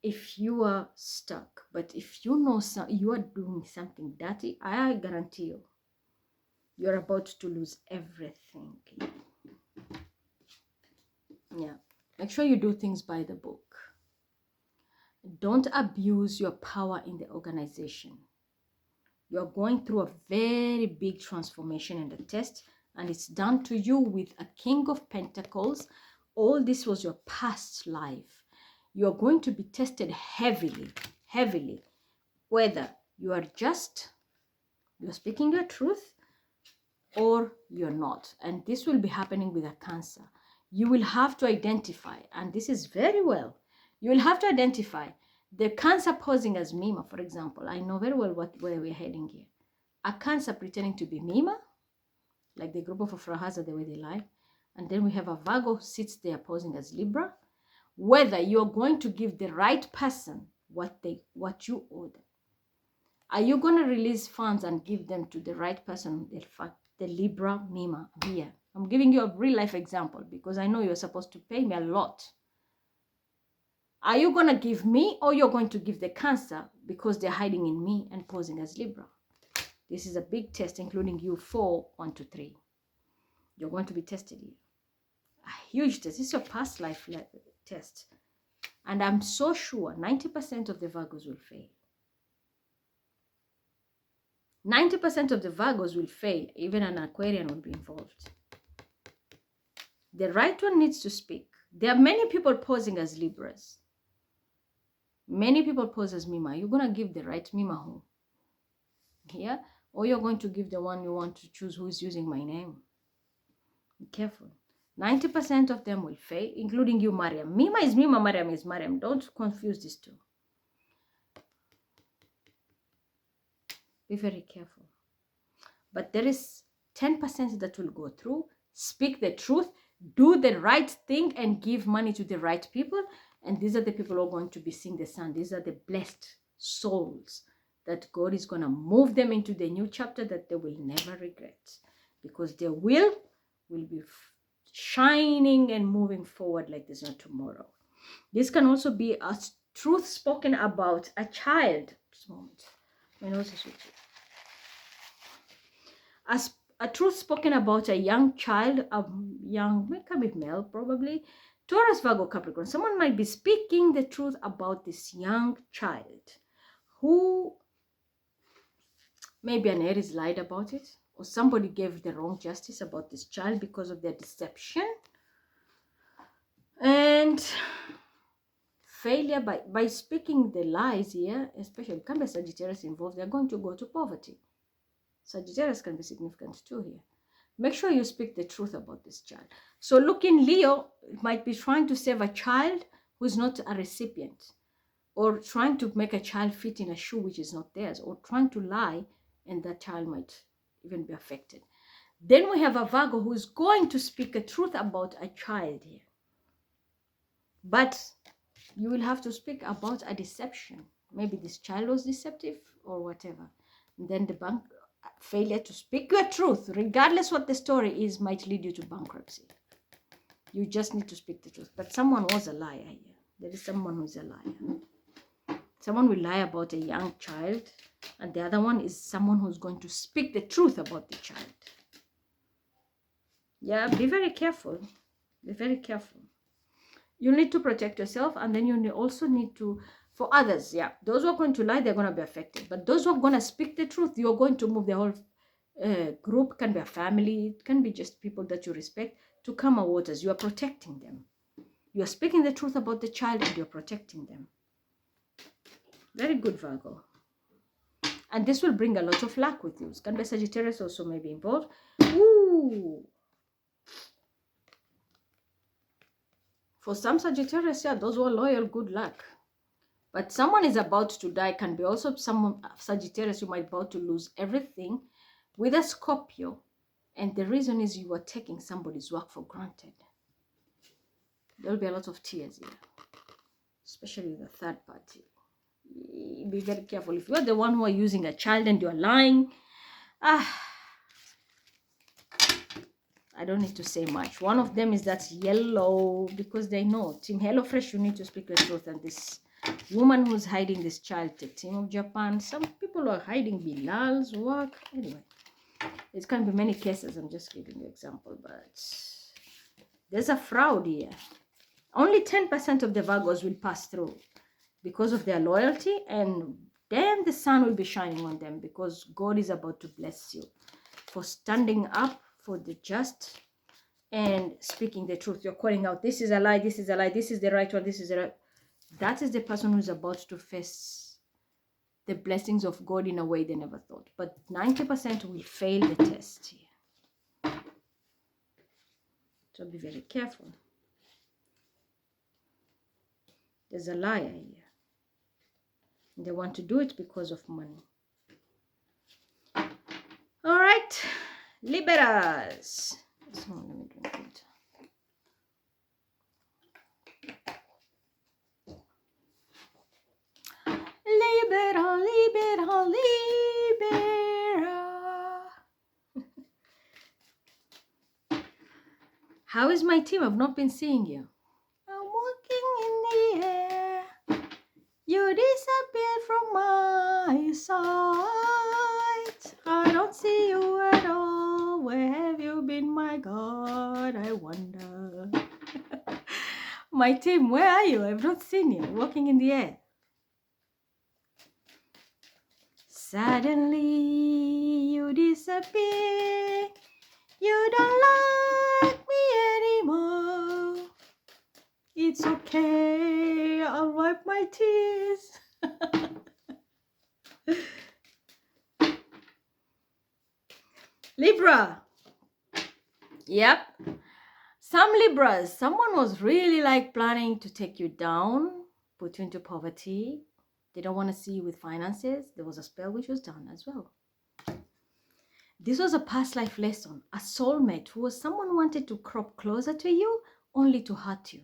If you are stuck, but if you know you are doing something dirty, I guarantee you, you're about to lose everything. Yeah. Make sure you do things by the book. Don't abuse your power in the organization. You're going through a very big transformation and a test, and it's done to you with a King of Pentacles. All this was your past life. You're going to be tested heavily, whether you are you're speaking your truth, or you're not. And this will be happening with a Cancer. You will have to identify, and this is very well, you will have to identify the Cancer posing as Mima, for example. I know very well where we're heading here. A Cancer pretending to be Mima, like the group of Afrahaza, the way they lie. And then we have a Virgo who sits there posing as Libra. Whether you're going to give the right person what you owe them. Are you going to release funds and give them to the right person? The Libra Mima here. I'm giving you a real life example because I know you're supposed to pay me a lot. Are you going to give me, or you're going to give the Cancer because they're hiding in me and posing as Libra? This is a big test, including you 4, 1 to 3. You're going to be tested here. A huge test. This is your past life test. And I'm so sure 90% of the Virgos will fail. 90% of the Virgos will fail. Even an Aquarian will be involved. The right one needs to speak. There are many people posing as Libras. Many people pose as Mima. You're going to give the right Mima who? Here? Or you're going to give the one you want to choose who is using my name. Be careful. 90% of them will fail, including you, Mariam. Mima is Mima, Mariam is Mariam. Don't confuse these two. Be very careful. But there is 10% that will go through, speak the truth, do the right thing, and give money to the right people. And these are the people who are going to be seeing the sun. These are the blessed souls that God is going to move them into the new chapter that they will never regret. Because their will be shining and moving forward like there's no tomorrow. This can also be a truth spoken about a child. Just a moment. My nose is itchy. As a truth spoken about a young child, it can be male probably, Taurus, Virgo, Capricorn. Someone might be speaking the truth about this young child who maybe an Aries lied about it, or somebody gave the wrong justice about this child because of their deception and failure by speaking the lies here, especially can be Sagittarius involved, they're going to go to poverty. Sagittarius can be significant too here. Make sure you speak the truth about this child. So look in Leo, might be trying to save a child who is not a recipient, or trying to make a child fit in a shoe which is not theirs, or trying to lie, and that child might even be affected. Then we have a Virgo who is going to speak a truth about a child here. But you will have to speak about a deception. Maybe this child was deceptive or whatever. And then the bank failure to speak your truth, regardless what the story is, might lead you to bankruptcy. You just need to speak the truth. But someone was a liar here. There is someone who's a liar. Someone will lie about a young child, and the other one is someone who's going to speak the truth about the child. Yeah, be very careful. Be very careful. You need to protect yourself, and then you also need to, for others, yeah, those who are going to lie, they're going to be affected. But those who are going to speak the truth, you're going to move the whole group, can be a family, it can be just people that you respect, to calmer waters. You are protecting them. You are speaking the truth about the child, and you're protecting them. Very good, Virgo. And this will bring a lot of luck with you. It can be Sagittarius also may be involved. Ooh. For some Sagittarius, yeah, those who are loyal, good luck. But someone is about to die. Can be also someone, Sagittarius, you might about to lose everything with a Scorpio. And the reason is you are taking somebody's work for granted. There will be a lot of tears here, especially the third party. Be very careful. If you're the one who are using a child and you're lying, I don't need to say much. One of them is that yellow, because they know. Team HelloFresh, you need to speak the truth. And this woman who's hiding this child, the team of Japan. Some people are hiding Bilal's work. Anyway, it can be many cases. I'm just giving you an example. But there's a fraud here. Only 10% of the Virgos will pass through because of their loyalty. And then the sun will be shining on them, because God is about to bless you for standing up for the just and speaking the truth. You're calling out, this is a lie, this is a lie, this is the right one, this is the right. That is the person who's about to face the blessings of God in a way they never thought. But 90% will fail the test here. So be very careful. There's a liar here. They want to do it because of money. All right. Libras. So let me drink it. Libera, libera, libera. How is my team? I've not been seeing you. I'm walking in the air. You disappeared from my sight. I don't see you at all. Where have you been, my God? I wonder. My team, where are you? I've not seen you walking in the air. Suddenly you disappear. You don't like me anymore. It's okay, I'll wipe my tears. Libra. Yep. Some Libras, someone was really like planning to take you down, put you into poverty. They don't want to see you with finances. There was a spell which was done as well. This was a past life lesson, a soulmate who was someone who wanted to crop closer to you only to hurt you.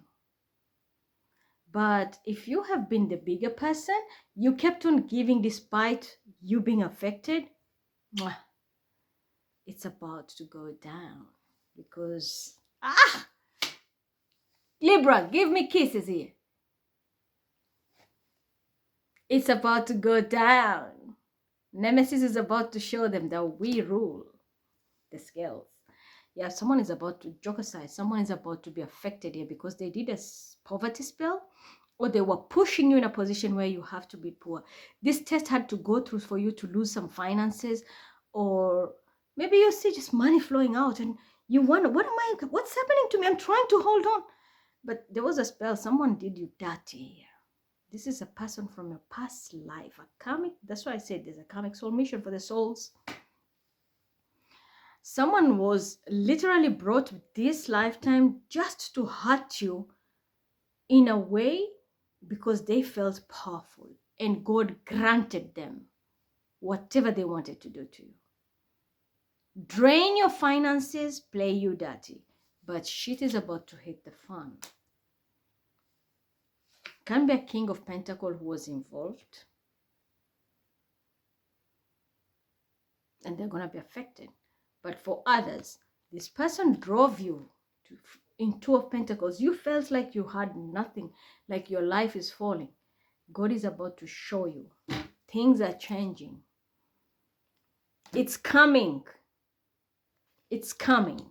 But if you have been the bigger person, you kept on giving despite you being affected, it's about to go down because, Libra, give me kisses here. It's about to go down. Nemesis is about to show them that we rule the scales. Yeah, someone is about to joke aside. Someone is about to be affected here because they did a poverty spell or they were pushing you in a position where you have to be poor. This test had to go through for you to lose some finances, or maybe you see just money flowing out and you wonder, what's happening to me? I'm trying to hold on. But there was a spell. Someone did you dirty here. This is a person from your past life, a karmic. That's why I said there's a karmic soul mission for the souls. Someone was literally brought this lifetime just to hurt you in a way because they felt powerful and God granted them whatever they wanted to do to you. Drain your finances, play you dirty, but shit is about to hit the fan. Can be a King of Pentacles who was involved, and they're going to be affected. But for others, this person drove you in Two of Pentacles. You felt like you had nothing, like your life is falling. God is about to show you. Things are changing. It's coming. It's coming.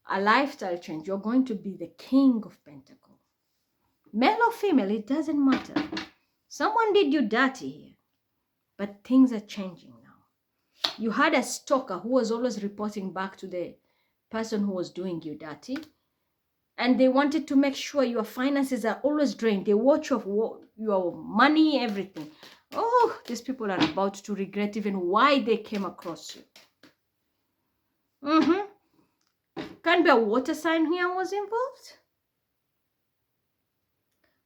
A lifestyle change. You're going to be the King of Pentacles. Male or female, it doesn't matter. Someone did you dirty here. But things are changing now. You had a stalker who was always reporting back to the person who was doing you dirty. And they wanted to make sure your finances are always drained. They watch your money, everything. Oh, these people are about to regret even why they came across you. Can be a water sign here was involved.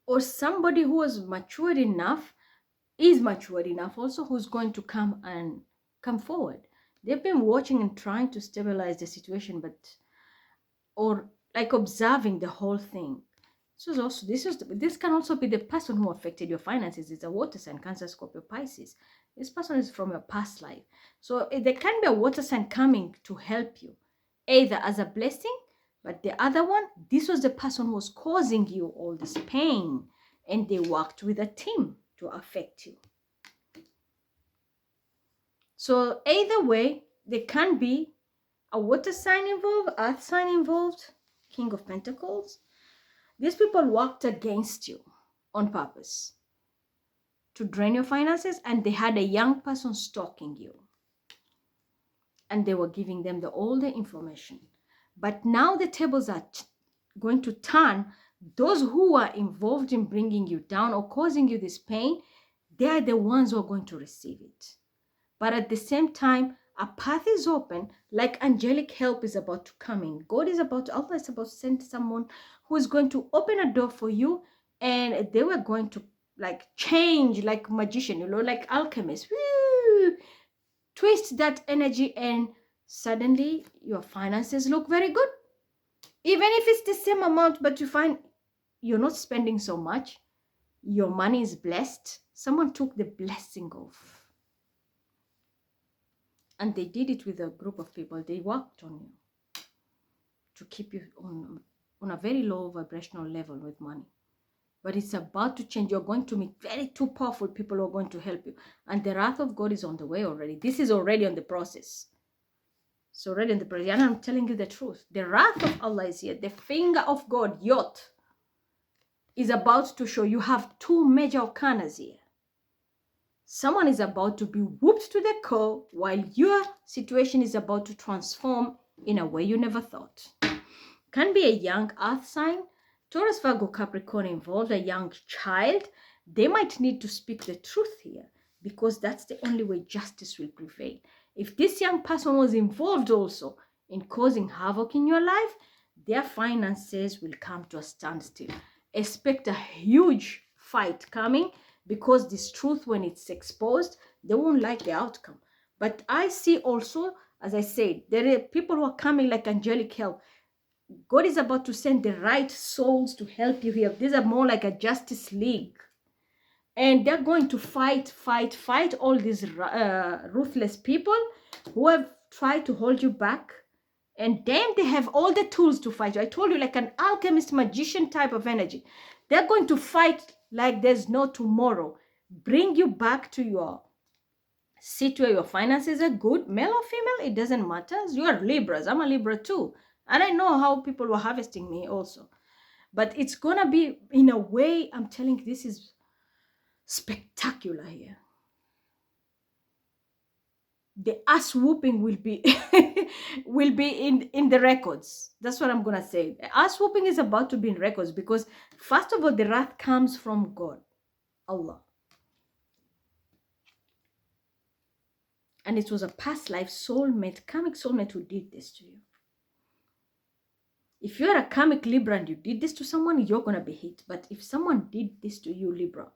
Or somebody who was mature enough, is mature enough also, who's going to come forward. They've been watching and trying to stabilize the situation, or like observing the whole thing. This can also be the person who affected your finances. It's a water sign, Cancer, Scorpio, Pisces. This person is from your past life. So there can be a water sign coming to help you, either as a blessing, but the other one, this was the person who was causing you all this pain, and they worked with a team to affect you. So either way, there can be a water sign involved, earth sign involved, King of Pentacles. These people worked against you on purpose to drain your finances, and they had a young person stalking you. And they were giving them all the information. But now the tables are going to turn. Those who are involved in bringing you down or causing you this pain, they are the ones who are going to receive it. But at the same time, a path is open, like angelic help is about to come in. Allah is about to send someone who is going to open a door for you, and they were going to like change, like magician, like alchemist. Woo! Twist that energy and suddenly your finances look very good. Even if it's the same amount, but you find you're not spending so much, your money is blessed. Someone took the blessing off. And they did it with a group of people. They worked on you to keep you on a very low vibrational level with money. But it's about to change. You're going to meet very two powerful people who are going to help you. And the wrath of God is on the way already. This is already on the process. It's already in the process. And I'm telling you the truth. The wrath of Allah is here. The finger of God, Yot, is about to show. You have two major arcanas here. Someone is about to be whooped to the core while your situation is about to transform in a way you never thought. Can be a young earth sign, Taurus, Virgo, Capricorn involved, a young child. They might need to speak the truth here because that's the only way justice will prevail. If this young person was involved also in causing havoc in your life, their finances will come to a standstill. Expect a huge fight coming because this truth, when it's exposed, they won't like the outcome. But I see also, as I said, there are people who are coming like angelic help. God is about to send the right souls to help you here. These are more like a justice league. And they're going to fight all these ruthless people who have tried to hold you back. And then they have all the tools to fight you. I told you, like an alchemist, magician type of energy. They're going to fight like there's no tomorrow. Bring you back to your seat where your finances are good. Male or female, it doesn't matter. You are Libras. I'm a Libra too. And I know how people were harvesting me also. But it's going to be, in a way, I'm telling you, this is spectacular here. The ass whooping will be will be in the records. That's what I'm going to say. Ass whooping is about to be in records because, first of all, the wrath comes from God, Allah. And it was a past life soulmate, karmic soulmate who did this to you. If you're a karmic Libra and you did this to someone, you're going to be hit. But if someone did this to you, Libra,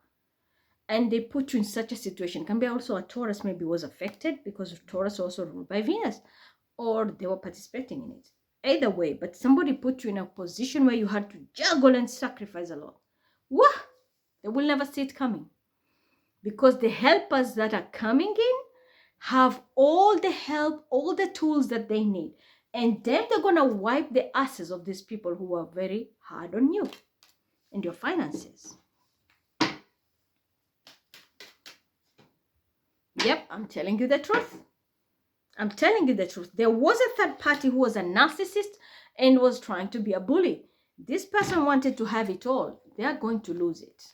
and they put you in such a situation, can be also a Taurus maybe was affected because Taurus also ruled by Venus, or they were participating in it. Either way, but somebody put you in a position where you had to juggle and sacrifice a lot. Wah! They will never see it coming. Because the helpers that are coming in have all the help, all the tools that they need. And then they're going to wipe the asses of these people who are very hard on you and your finances. Yep, I'm telling you the truth. I'm telling you the truth. There was a third party who was a narcissist and was trying to be a bully. This person wanted to have it all. They are going to lose it.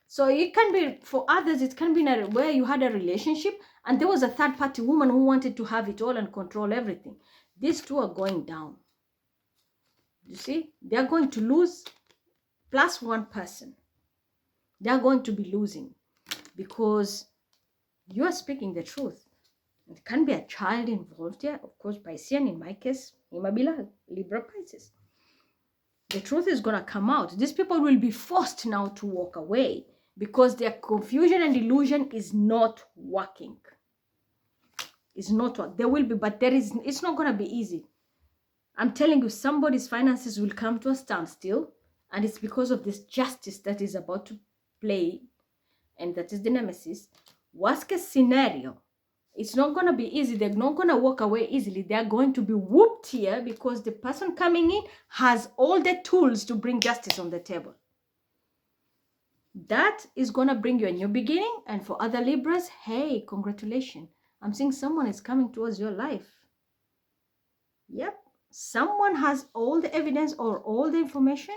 So it can be, for others, it can be where you had a relationship and there was a third party woman who wanted to have it all and control everything. These two are going down. You see, they are going to lose plus one person. They are going to be losing because you are speaking the truth. It can be a child involved here. Of course, Piscean, in my case, Imabila, Libra, Pisces. The truth is going to come out. These people will be forced now to walk away because their confusion and illusion is not working. It's not what there will be, but it's not going to be easy. I'm telling you, somebody's finances will come to a standstill, and it's because of this justice that is about to play, and that is the Nemesis. Worst case scenario, it's not going to be easy. They're not going to walk away easily. They're going to be whooped here because the person coming in has all the tools to bring justice on the table. That is going to bring you a new beginning. And for other Libras, hey, congratulations. I'm seeing someone is coming towards your life. Yep. Someone has all the evidence or all the information.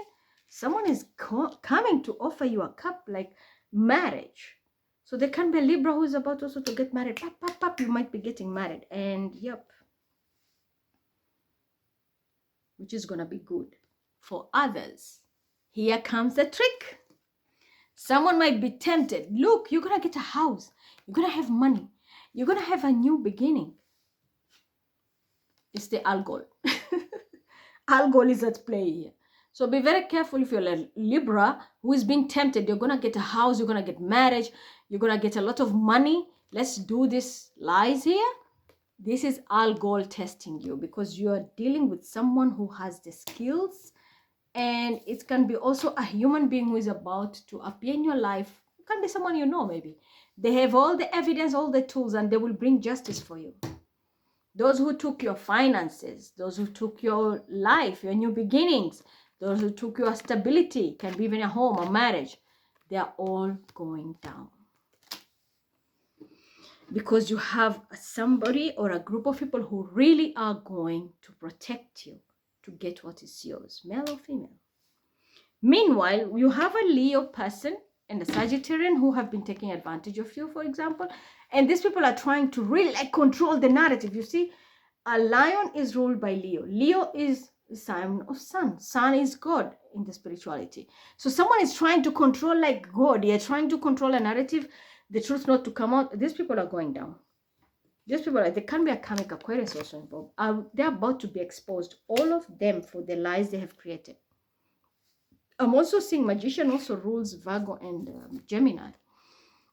Someone is coming to offer you a cup, like marriage. So there can be a Libra who is about also to get married. Pop, pop, pop, you might be getting married. And yep. Which is going to be good. For others, here comes the trick. Someone might be tempted. Look, you're going to get a house. You're going to have money. You're going to have a new beginning. It's the Algol. Algol is at play here. So be very careful if you're a Libra who is being tempted. You're going to get a house. You're going to get marriage. You're going to get a lot of money. Let's do this lies here. This is Algol testing you, because you are dealing with someone who has the skills, and it can be also a human being who is about to appear in your life. It can be someone you know, maybe. They have all the evidence, all the tools, and they will bring justice for you. Those who took your finances, those who took your life, your new beginnings, those who took your stability, can be even a home, a marriage, they are all going down. Because you have somebody or a group of people who really are going to protect you to get what is yours, male or female. Meanwhile, you have a Leo person and a Sagittarian who have been taking advantage of you, for example. And these people are trying to really like control the narrative. You see, a lion is ruled by Leo. Leo is the sign of sun. Sun is God in the spirituality. So someone is trying to control like God. They are trying to control a narrative, the truth not to come out. These people are going down. These people, there can be a karmic Aquarius also involved. They're about to be exposed, all of them, for the lies they have created. I'm also seeing magician also rules Virgo and Gemini.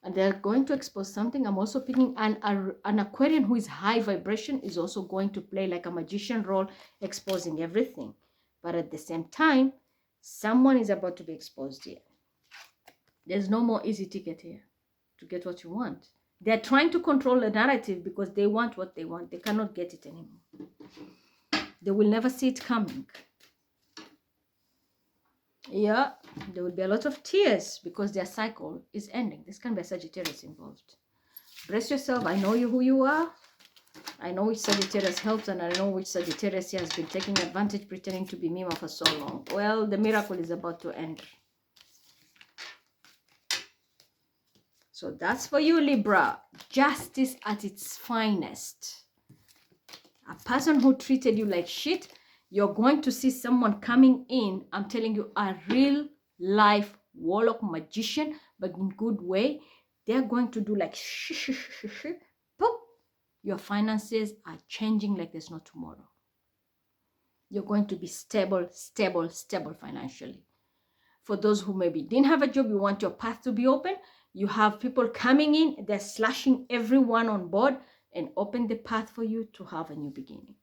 And they're going to expose something. I'm also picking an Aquarian who is high vibration is also going to play like a magician role, exposing everything. But at the same time, someone is about to be exposed here. There's no more easy ticket here to get what you want. They're trying to control the narrative because they want what they want. They cannot get it anymore. They will never see it coming. Yeah, there will be a lot of tears because their cycle is ending. This can be a Sagittarius involved. Brace yourself. I know who you are. I know which Sagittarius helps, and I know which Sagittarius has been taking advantage, pretending to be Mima for so long. Well, the miracle is about to end. So that's for you, Libra. Justice at its finest. A person who treated you like shit, you're going to see someone coming in. I'm telling you, a real life warlock magician, but in good way. They're going to do like poof. Your finances are changing like there's no tomorrow. You're going to be stable financially. For those who maybe didn't have a job, you want your path to be open. You have people coming in, they're slashing everyone on board and open the path for you to have a new beginning.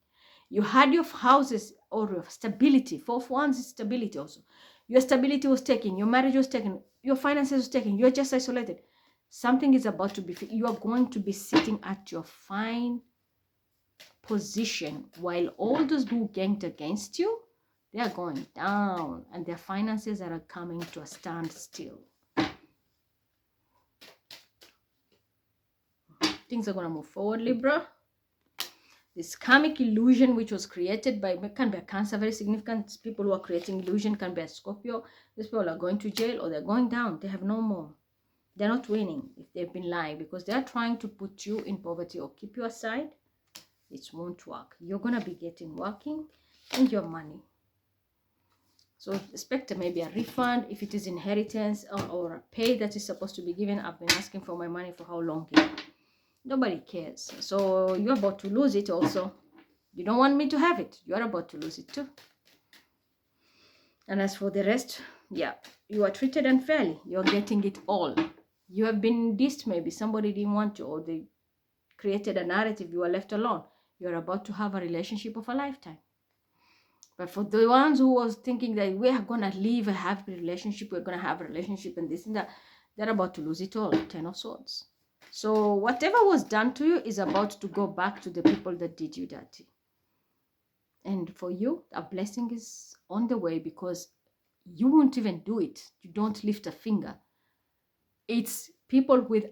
You had your houses or your stability. Fourth one is stability also. Your stability was taken, your marriage was taken, your finances was taken, you're just isolated. Something is about to be, you are going to be sitting at your fine position while all those who ganked against you, they are going down and their finances are coming to a standstill. Things are going to move forward, Libra. This karmic illusion which was created by, can be a Cancer, very significant people who are creating illusion, can be a Scorpio. These people are going to jail or they're going down. They have no more. They're not winning if they've been lying because they're trying to put you in poverty or keep you aside. It won't work. You're going to be getting working and your money. So expect maybe a refund if it is inheritance or a pay that is supposed to be given. I've been asking for my money for how long here? Nobody cares. So you're about to lose it also. You don't want me to have it. You're about to lose it too. And as for the rest, yeah, you are treated unfairly. You're getting it all. You have been dissed maybe. Somebody didn't want you or they created a narrative. You are left alone. You're about to have a relationship of a lifetime. But for the ones who was thinking that we are going to live a happy relationship, we're going to have a relationship and this and that, they're about to lose it all. 10 of Swords. So whatever was done to you is about to go back to the people that did you dirty. And for you, a blessing is on the way because you won't even do it. You don't lift a finger. It's people with